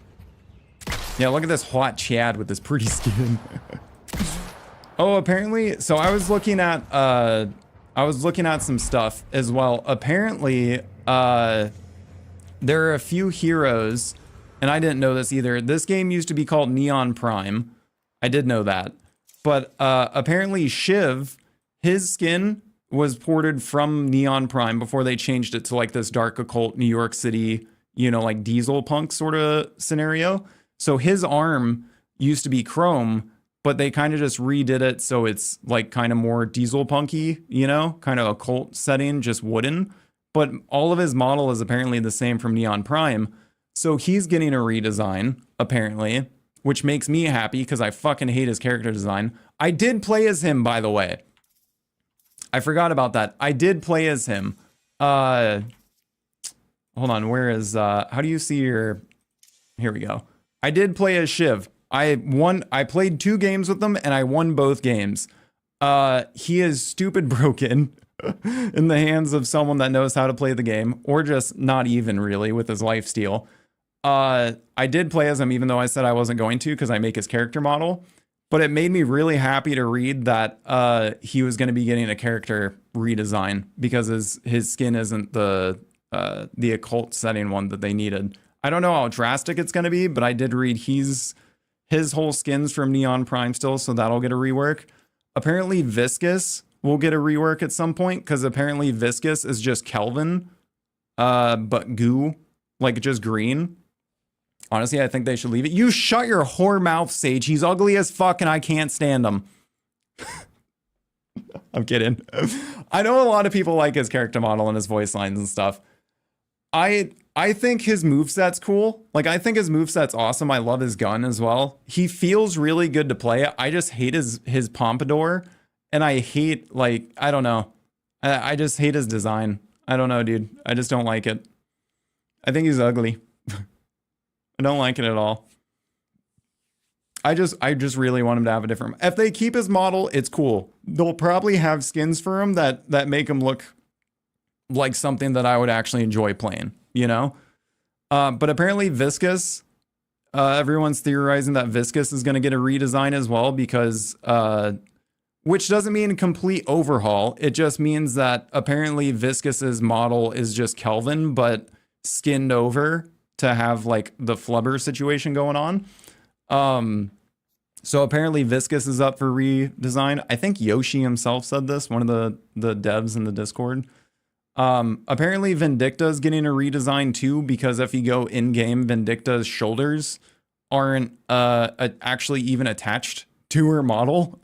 Yeah, look at this hot Chad with this pretty skin. Oh, apparently, so I was looking at some stuff as well. Apparently, there are a few heroes. And I didn't know this either. This game used to be called Neon Prime. I did know that. But apparently Shiv, his skin was ported from Neon Prime before they changed it to like this dark occult New York City, you know, like diesel punk sort of scenario. So his arm used to be chrome, but they kind of just redid it so it's like kind of more diesel punky, you know, kind of occult setting, just wooden. But all of his model is apparently the same from Neon Prime. So he's getting a redesign, apparently, which makes me happy because I fucking hate his character design. I did play as him, by the way. I forgot about that. I did play as him. Hold on, where is, how do you see your, here we go. I did play as Shiv. I played 2 games with him and I won both games. He is stupid broken in the hands of someone that knows how to play the game, or just not even really with his lifesteal. I did play as him even though I said I wasn't going to because I make his character model. But it made me really happy to read that he was going to be getting a character redesign because his skin isn't the occult setting one that they needed. I don't know how drastic it's going to be, but I did read his whole skin's from Neon Prime still, so that'll get a rework. Apparently Viscous will get a rework at some point because apparently Viscous is just Kelvin, but goo, like just green. Honestly, I think they should leave it. You shut your whore mouth, Sage. He's ugly as fuck and I can't stand him. I'm kidding. I know a lot of people like his character model and his voice lines and stuff. I think his moveset's cool. Like, I think his moveset's awesome. I love his gun as well. He feels really good to play. I just hate his pompadour. And I hate, like, I don't know. I just hate his design. I don't know, dude. I just don't like it. I think he's ugly. I don't like it at all. I just really want him to have a different... If they keep his model, it's cool. They'll probably have skins for him that make him look like something that I would actually enjoy playing, you know? But apparently Viscous, everyone's theorizing that Viscous is going to get a redesign as well because... which doesn't mean complete overhaul. It just means that apparently Viscous's model is just Kelvin, but skinned over to have like the flubber situation going on. So apparently Viscous is up for redesign. I think Yoshi himself said this, one of the devs in the Discord. Apparently Vindicta is getting a redesign too, because if you go in game, Vindicta's shoulders aren't actually even attached to her model.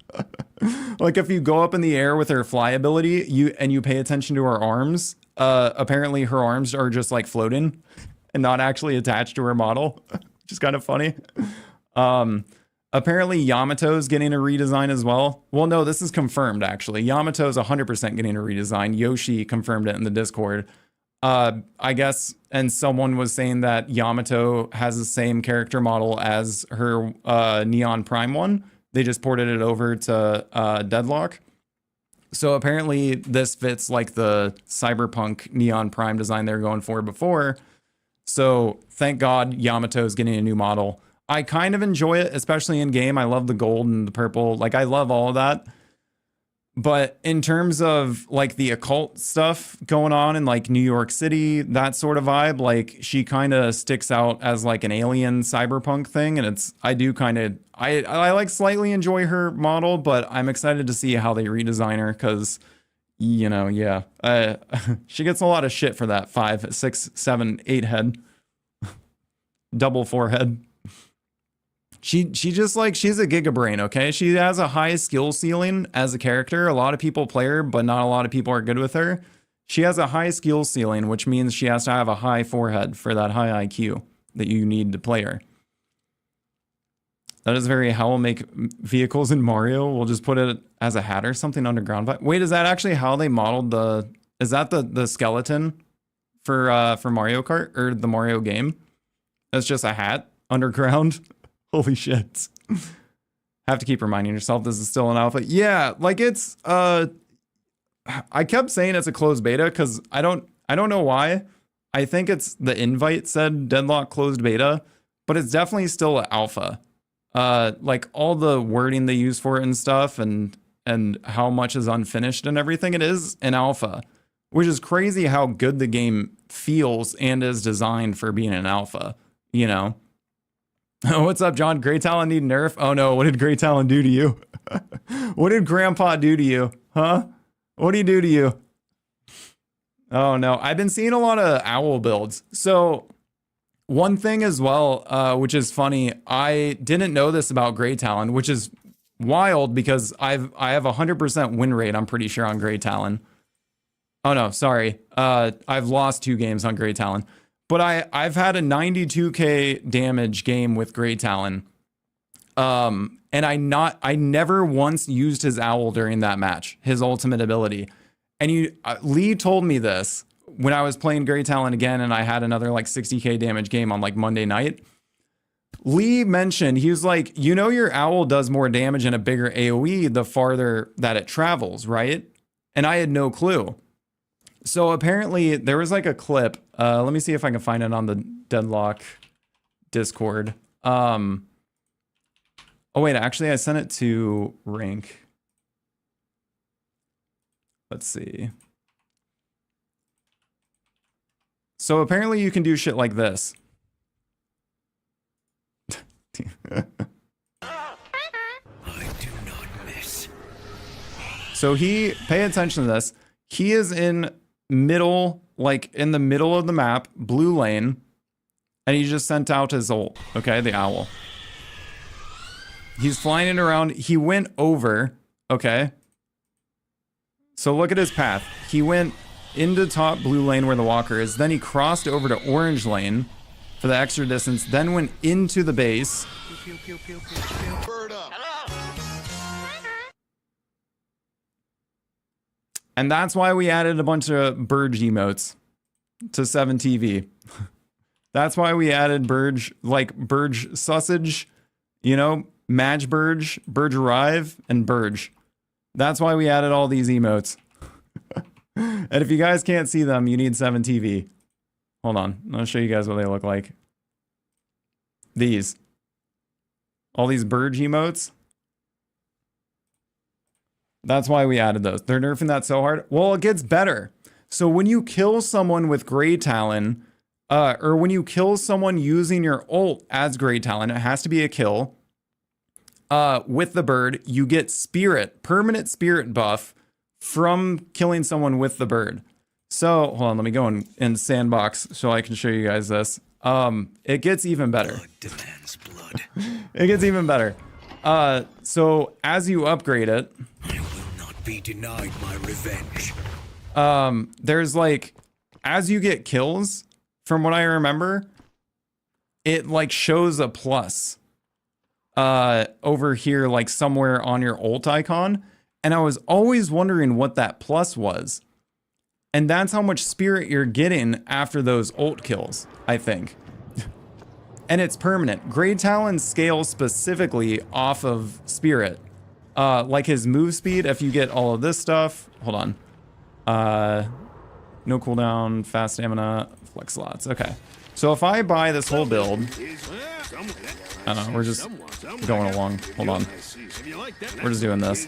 Like if you go up in the air with her fly ability, you pay attention to her arms, apparently her arms are just like floating and not actually attached to her model, which is kind of funny. Apparently Yamato's getting a redesign as well. Well, no, this is confirmed actually. Yamato's 100% getting a redesign. Yoshi confirmed it in the Discord. I guess, and someone was saying that Yamato has the same character model as her Neon Prime one. They just ported it over to Deadlock. So apparently this fits like the cyberpunk Neon Prime design they were going for before. So thank God Yamato's getting a new model. I kind of enjoy it, especially in game. I love the gold and the purple. Like I love all of that. But in terms of like the occult stuff going on in like New York City, that sort of vibe, like she kind of sticks out as like an alien cyberpunk thing. And I like slightly enjoy her model, but I'm excited to see how they redesign her because, you know, yeah, she gets a lot of shit for that 5, 6, 7, 8 head, double forehead. She just like, she's a gigabrain, okay? She has a high skill ceiling as a character. A lot of people play her, but not a lot of people are good with her. She has a high skill ceiling, which means she has to have a high forehead for that high IQ that you need to play her. That is very how we'll make vehicles in Mario. We'll just put it as a hat or something underground. Wait, is that actually how they modeled is that the skeleton for Mario Kart or the Mario game? That's just a hat underground. Holy shit. Have to keep reminding yourself this is still an alpha. Yeah, like it's I kept saying it's a closed beta because I don't know why. I think it's the invite said Deadlock closed beta, but it's definitely still an alpha. Like all the wording they use for it and stuff and how much is unfinished and everything, it is an alpha, which is crazy how good the game feels and is designed for being an alpha, you know? What's up, John? Grey Talon need nerf? Oh no, what did Grey Talon do to you? What did Grandpa do to you? Huh? What did he do to you? Oh no, I've been seeing a lot of owl builds. So one thing as well, which is funny, I didn't know this about Grey Talon, which is wild because I have 100% win rate, I'm pretty sure, on Grey Talon. Oh no, sorry. I've lost 2 games on Grey Talon. But I've had a 92k damage game with Grey Talon. And I never once used his owl during that match, his ultimate ability. And Lee told me this when I was playing Grey Talon again and I had another like 60k damage game on like Monday night. Lee mentioned, he was like, you know, your owl does more damage in a bigger AoE the farther that it travels, right? And I had no clue. So apparently there was like a clip. Let me see if I can find it on the Deadlock Discord. Oh wait, actually I sent it to Rank. Let's see. So apparently you can do shit like this. I do not miss. So pay attention to this. He is in middle, like in the middle of the map, blue lane, and he just sent out his ult, okay, the owl. He's flying it around. He went over, okay? So look at his path. He went into top blue lane where the walker is, then he crossed over to orange lane for the extra distance, then went into the base. Bird up. And that's why we added a bunch of Burge emotes to 7TV. That's why we added Burge, like Burge sausage, you know, Madge Burge, Burge Arrive, and Burge. That's why we added all these emotes. And if you guys can't see them, you need 7TV. Hold on, I'll show you guys what they look like. These. All these Burge emotes. That's why we added those. They're nerfing that so hard. Well, it gets better. So when you kill someone with Grey Talon, or when you kill someone using your ult as Grey Talon, it has to be a kill. With the bird, you get spirit, permanent spirit buff from killing someone with the bird. So, hold on, let me go in sandbox so I can show you guys this. It gets even better. Blood demands blood. It gets even better. So as you upgrade it, I will not be denied my revenge. there's like, as you get kills, from what I remember, it like shows a plus over here, like somewhere on your ult icon. And I was always wondering what that plus was. And that's how much spirit you're getting after those ult kills, I think. And it's permanent. Grey Talon scales specifically off of spirit. Like his move speed, if you get all of this stuff. Hold on. No cooldown, fast stamina, flex slots. Okay. So if I buy this whole build, I don't know, we're just going along. Hold on. We're just doing this.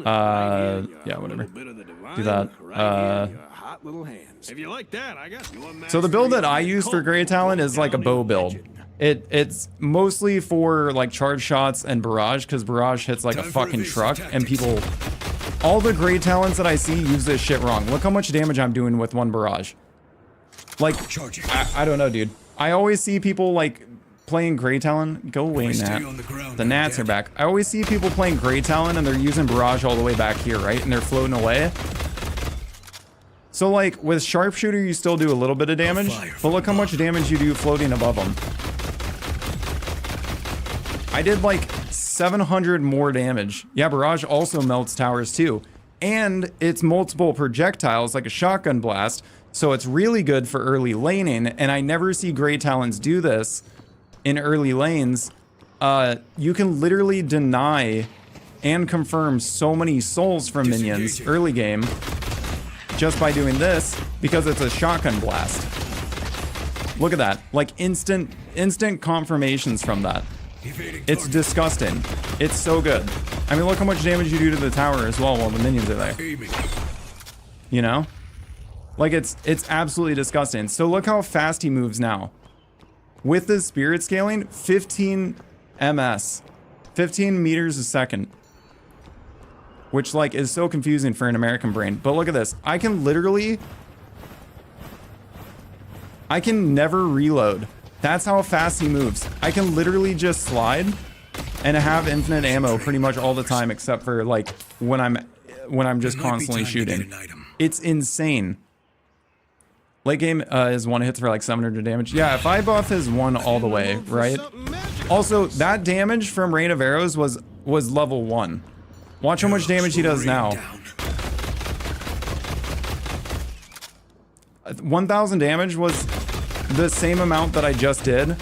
Yeah, whatever. Do that. So the build that I use for Grey Talon is like a bow build. It's mostly for like charge shots and barrage, because barrage hits like a fucking truck, and people, all the Grey Talons that I see use this shit wrong. Look how much damage I'm doing with one barrage. Like, I don't know, dude. I always see people like playing Grey Talon. Go away, Nat. The Nats are back. I always see people playing Grey Talon and they're using barrage all the way back here, right? And they're floating away. So like with sharpshooter, you still do a little bit of damage, but look how much damage you do floating above them. I did like 700 more damage. Yeah, barrage also melts towers too. And it's multiple projectiles like a shotgun blast. So it's really good for early laning. And I never see Grey Talons do this in early lanes. You can literally deny and confirm so many souls from minions early game just by doing this, because it's a shotgun blast. Look at that, like instant confirmations from that. It's disgusting. It's so good. I mean, look how much damage you do to the tower as well while the minions are there. You know? Like it's absolutely disgusting. So look how fast he moves now. With the spirit scaling, 15 ms, 15 meters a second. Which like is so confusing for an American brain. But look at this. I can never reload. That's how fast he moves. I can literally just slide and have infinite ammo pretty much all the time, except for like when I'm just constantly shooting. It's insane. Late game his one hits for like 700 damage. Yeah, if I buff his one all the way, right? Also, that damage from Rain of Arrows was level 1. Watch how much damage he does now. 1,000 damage was the same amount that I just did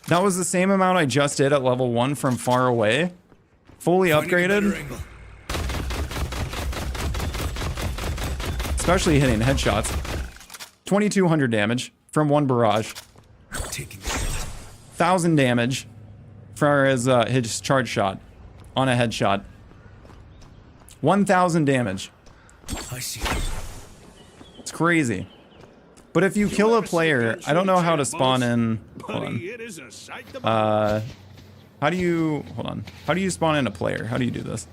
That was the same amount I just did at level 1 from far away. Fully upgraded. Especially hitting headshots. 2200 damage from 1 barrage. 1000 damage for his charge shot on a headshot. 1000 damage. I see. It's crazy. But if you kill a player, I don't know how to spawn in. Hold on. How do you, hold on. How do you spawn in a player? How do you do this?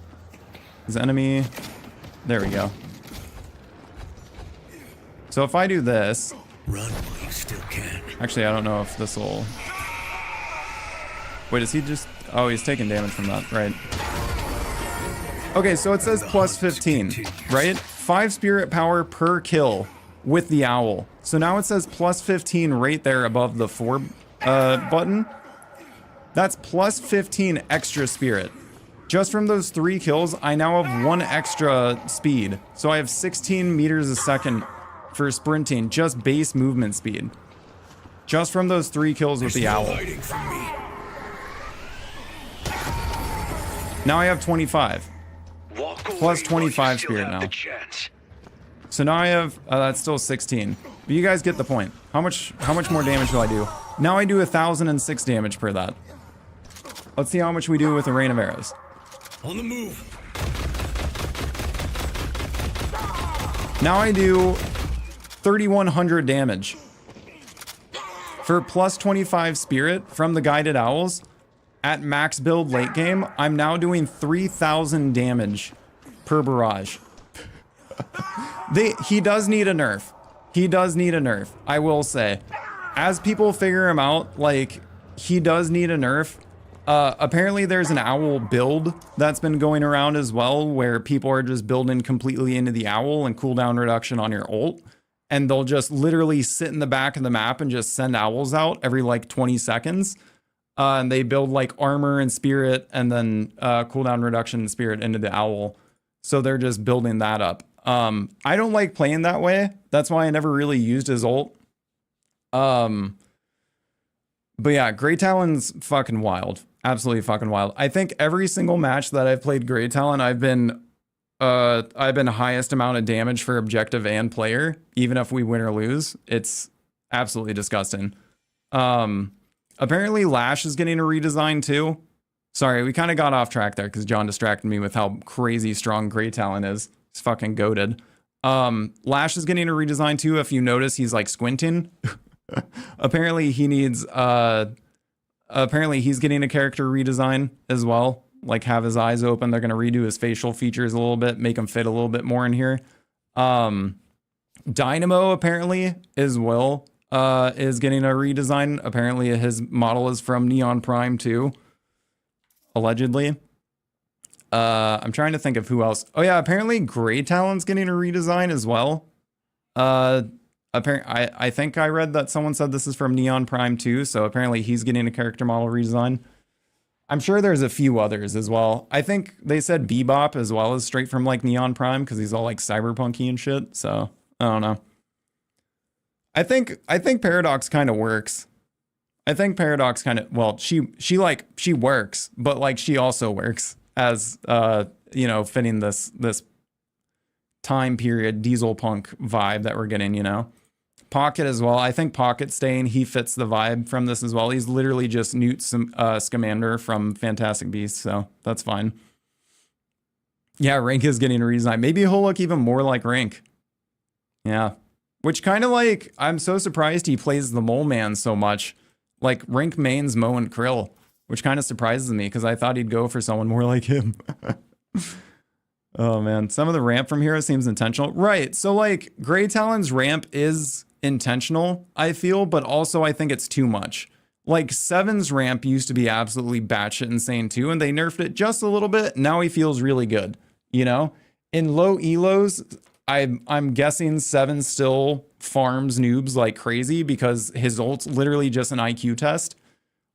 Is enemy, there we go. So if I do this, Run while you still can. actually I don't know if this will, wait, is he just, oh, he's taking damage from that, right? Okay, so it says plus 15, right? 5 spirit power per kill with the owl. So now it says plus 15 right there above the 4 button. That's plus 15 extra spirit. Just from those 3 kills, I now have 1 extra speed. So I have 16 meters a second for sprinting, just base movement speed. Just from those 3 kills with the owl. Now I have 25. Plus 25 spirit now. So now I have, that's still 16. But you guys get the point. How much more damage do I do? Now I do 1006 damage per that. Let's see how much we do with a rain of arrows. On the move. Now I do 3100 damage. For plus 25 spirit from the guided owls, at max build late game, I'm now doing 3000 damage per barrage. He does need a nerf. He does need a nerf, I will say. As people figure him out, like, he does need a nerf. Apparently there's an owl build that's been going around as well, where people are just building completely into the owl and cooldown reduction on your ult. And they'll just literally sit in the back of the map and just send owls out every like 20 seconds. And they build like armor and spirit and then cooldown reduction and spirit into the owl. So they're just building that up. I don't like playing that way. That's why I never really used his ult. But yeah, Grey Talon's fucking wild. Absolutely fucking wild. I think every single match that I've played Grey Talon, I've been highest amount of damage for objective and player, even if we win or lose. It's absolutely disgusting. Apparently Lash is getting a redesign too. Sorry, we kind of got off track there because John distracted me with how crazy strong Grey Talon is. It's fucking goated. Lash is getting a redesign too. If you notice, he's like squinting. Apparently he needs, apparently he's getting a character redesign as well. Like have his eyes open. They're going to redo his facial features a little bit, make him fit a little bit more in here. Dynamo apparently as well is getting a redesign. Apparently his model is from Neon Prime too, allegedly. I'm trying to think of who else. Oh yeah, apparently Grey Talon's getting a redesign as well. I think I read that someone said this is from Neon Prime too, so apparently he's getting a character model redesign. I'm sure there's a few others as well. I think they said Bebop as well as straight from like Neon Prime because he's all like cyberpunky and shit. So I don't know. I think Paradox kind of works. I think Paradox kind of, well, she works, but like she also works as you know, fitting this time period diesel punk vibe that we're getting, you know. Pocket as well. I think Pocket staying, he fits the vibe from this as well. He's literally just Newt Scamander from Fantastic Beasts, so that's fine. Yeah, Rank is getting a redesign. Maybe he'll look even more like Rank. Yeah. Which kind of like, I'm so surprised he plays the Mole Man so much. Like Rank mains Mo and Krill, which kind of surprises me because I thought he'd go for someone more like him. Oh man, some of the ramp from Hero seems intentional. Right, so like Grey Talon's ramp is intentional, I feel, but also I think it's too much. Like Seven's ramp used to be absolutely batshit insane too, and they nerfed it just a little bit. Now he feels really good, you know? In low elos, I'm guessing Seven still farms noobs like crazy because his ult's literally just an IQ test.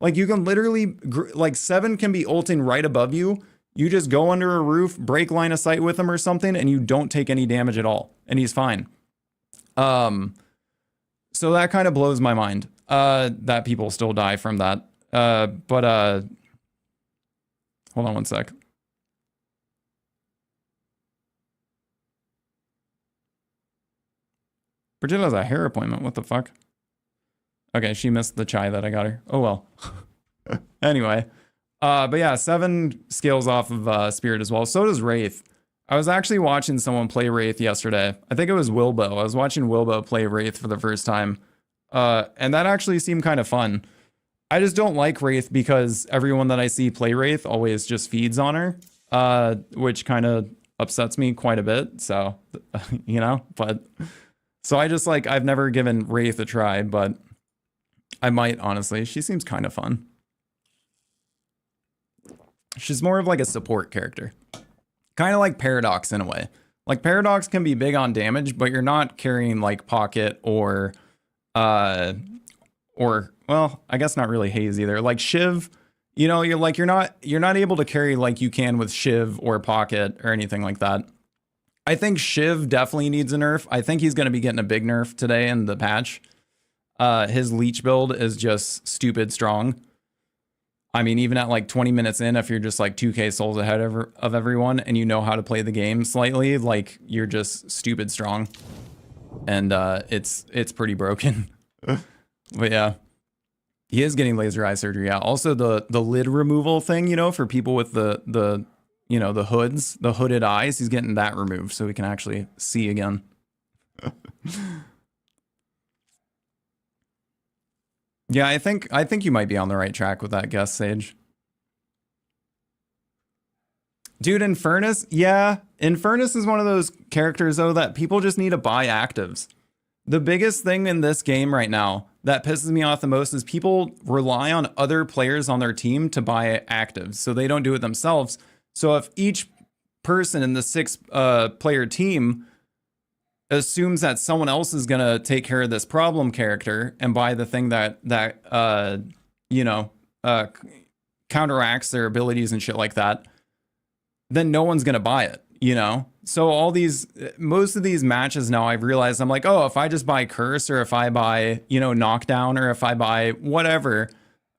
Like you can literally, like Seven can be ulting right above you. You just go under a roof, break line of sight with him or something, and you don't take any damage at all. And he's fine. So that kind of blows my mind that people still die from that. But hold on one sec. Bridget has a hair appointment. What the fuck? Okay, she missed the chai that I got her. Oh well. Anyway, but yeah, 7 skills off of Spirit as well. So does Wraith. I was actually watching someone play Wraith yesterday. I think it was Wilbo. I was watching Wilbo play Wraith for the first time. And that actually seemed kind of fun. I just don't like Wraith because everyone that I see play Wraith always just feeds on her, which kind of upsets me quite a bit. So, you know, but so I just like, I've never given Wraith a try, but I might, honestly. She seems kind of fun. She's more of like a support character. Kind of like Paradox in a way. Like Paradox can be big on damage, but you're not carrying like Pocket or well, I guess not really Haze either. Like Shiv, you know, you're not able to carry like you can with Shiv or Pocket or anything like that. I think Shiv definitely needs a nerf. I think he's going to be getting a big nerf today in the patch. His leech build is just stupid strong. I mean, even at like 20 minutes in, if you're just like 2k souls ahead of everyone and you know how to play the game slightly, like you're just stupid strong. And it's pretty broken. But yeah, he is getting laser eye surgery. Yeah. Also the lid removal thing, you know, for people with the you know, the hooded eyes, he's getting that removed so he can actually see again. Yeah, I think you might be on the right track with that guess, Sage. Dude, Infernus, yeah. Infernus is one of those characters, though, that people just need to buy actives. The biggest thing in this game right now that pisses me off the most is people rely on other players on their team to buy actives, so they don't do it themselves. So if each person in the 6-player team assumes that someone else is going to take care of this problem character and buy the thing that you know, counteracts their abilities and shit like that, then no one's going to buy it, you know? So most of these matches now I've realized I'm like, oh, if I just buy Curse or if I buy, you know, Knockdown or if I buy whatever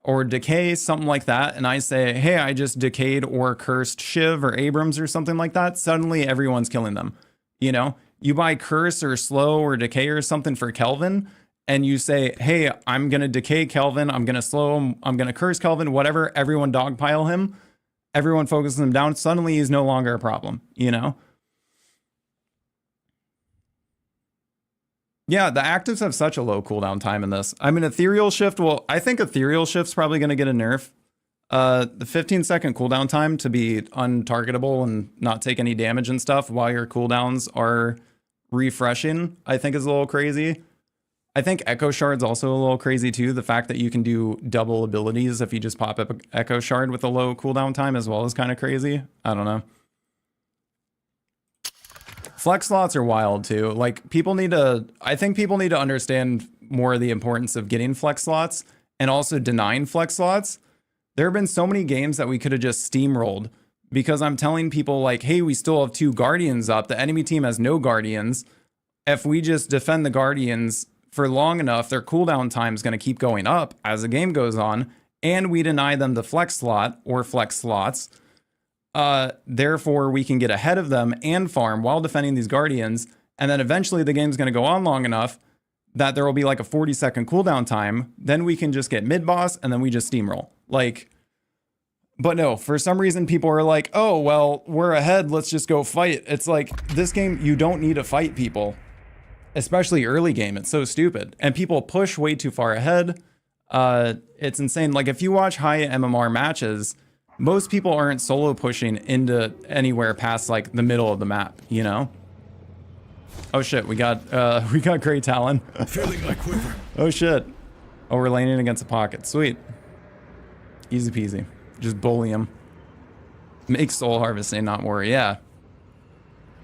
or Decay, something like that, and I say, hey, I just decayed or cursed Shiv or Abrams or something like that, suddenly everyone's killing them, you know? You buy Curse or Slow or Decay or something for Kelvin, and you say, hey, I'm going to decay Kelvin, I'm going to slow him, I'm going to curse Kelvin, whatever, everyone dogpile him, everyone focuses him down, suddenly he's no longer a problem, you know? Yeah, the actives have such a low cooldown time in this. I mean, Ethereal Shift, well, I think Ethereal Shift's probably going to get a nerf. The 15-second cooldown time to be untargetable and not take any damage and stuff while your cooldowns are refreshing, I think is a little crazy. I think Echo Shard's also a little crazy too. The fact that you can do double abilities if you just pop up Echo Shard with a low cooldown time as well is kind of crazy. I don't know. Flex slots are wild too. Like I think people need to understand more of the importance of getting flex slots and also denying flex slots. There have been so many games that we could have just steamrolled because I'm telling people like, hey, we still have 2 Guardians up. The enemy team has no Guardians. If we just defend the Guardians for long enough, their cooldown time is going to keep going up as the game goes on, and we deny them the flex slot or flex slots. Therefore, we can get ahead of them and farm while defending these Guardians, and then eventually the game's going to go on long enough that there will be like a 40-second cooldown time. Then we can just get mid-boss, and then we just steamroll. Like, but no, for some reason people are like, oh, well, we're ahead, let's just go fight. It's like, this game, you don't need to fight people. Especially early game, it's so stupid. And people push way too far ahead. It's insane. Like if you watch high MMR matches, most people aren't solo pushing into anywhere past like the middle of the map, you know? Oh shit, we got Grey Talon. Feeling my quiver. Oh shit. Oh, we're laning against a pocket. Sweet. Easy peasy. Just bully him. Make soul harvesting not worry. Yeah.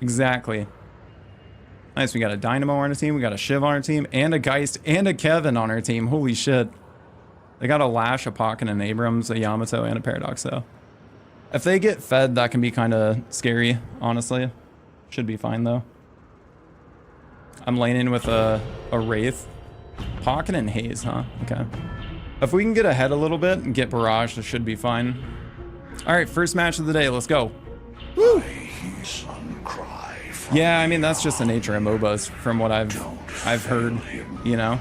Exactly. Nice, we got a Dynamo on our team, we got a Shiv on our team, and a Geist, and a Kevin on our team. Holy shit. They got a Lash, a Pocket, an Abrams, a Yamato, and a Paradox, though. If they get fed, that can be kind of scary, honestly. Should be fine, though. I'm laning with a Wraith. Pocket and Haze, huh? Okay. If we can get ahead a little bit and get barrage, it should be fine. All right, first match of the day. Let's go. Woo! Yeah, I mean, that's just the nature of MOBAs from what I've heard, you know.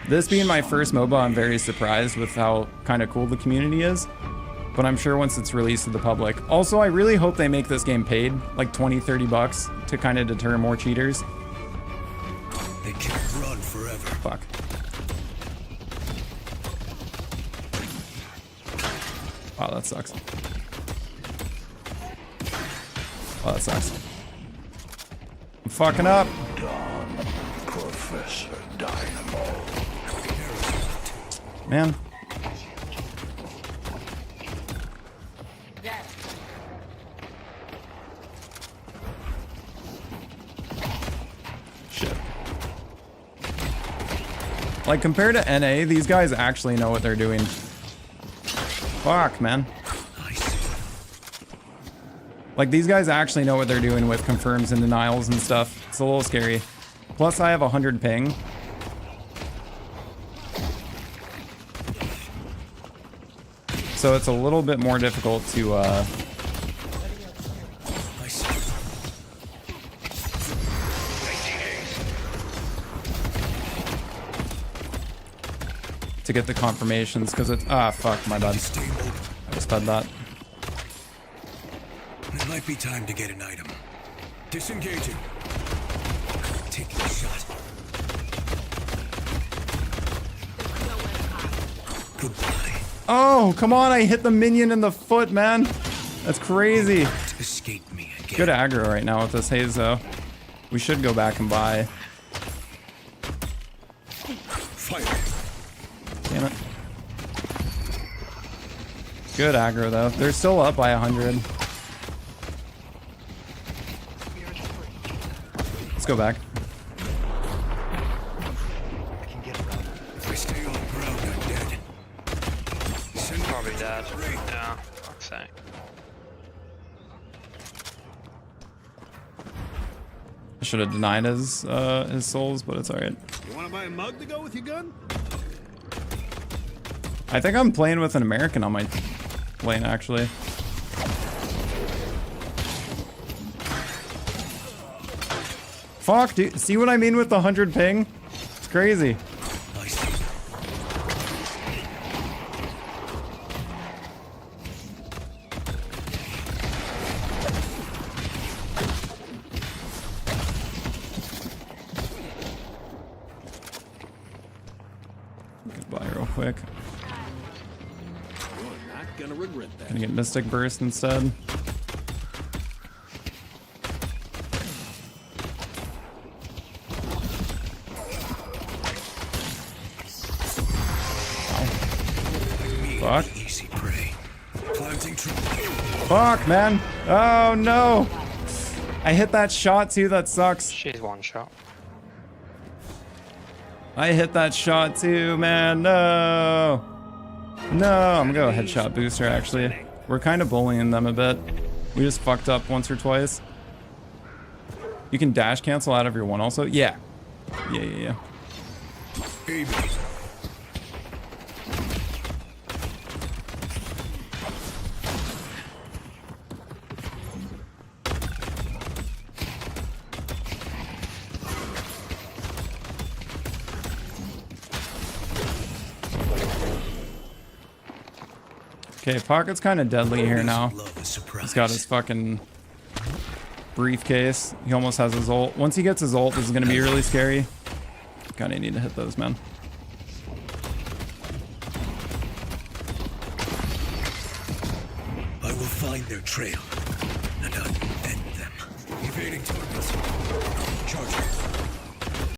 This being my first MOBA, I'm very surprised with how kind of cool the community is. But I'm sure once it's released to the public. Also, I really hope they make this game paid, like 20, 30 bucks to kind of deter more cheaters. They can't run forever. Fuck. Wow, that sucks. Oh, that sucks. I'm fucking up. Professor Dynamo. Man. Shit. Like, compared to NA, these guys actually know what they're doing. Fuck, man. Like, these guys actually know what they're doing with confirms and denials and stuff. It's a little scary. Plus, I have 100 ping. So it's a little bit more difficult to, to get the confirmations, because it's... Ah, fuck, my bad. I just had that. It might be time to get an item. Disengaging. Taking a shot. Goodbye. Oh, come on, I hit the minion in the foot, man. That's crazy. Escape me again. Good aggro right now with this haze, though. We should go back and buy. Fire. Damn it. Good aggro, though. They're still up by 100. Let's go back. If I stay on the ground, I'm dead. Send Probably dead. Yeah, fuck's sake. I should have denied his souls, but it's alright. You want to buy a mug to go with your gun? I think I'm playing with an American on my lane, actually. Fuck, dude. See what I mean with the 100 ping? It's crazy. I see. Goodbye real quick. You're not gonna regret that. Gonna get Mystic Burst instead. Fuck. Easy prey. Planting trap. Fuck, man. Oh, no. I hit that shot, too. That sucks. She's one shot. I hit that shot, too, man. No. No. I'm gonna go headshot booster, actually. We're kind of bullying them a bit. We just fucked up once or twice. You can dash cancel out of your one also? Yeah. Yeah. Baby. Okay, Pocket's kind of deadly here now. He's got his fucking briefcase. He almost has his ult. Once he gets his ult, this is going to be really scary. Kind of need to hit those, man. I will find their trail, and I'll end them. Evading targets. Charging.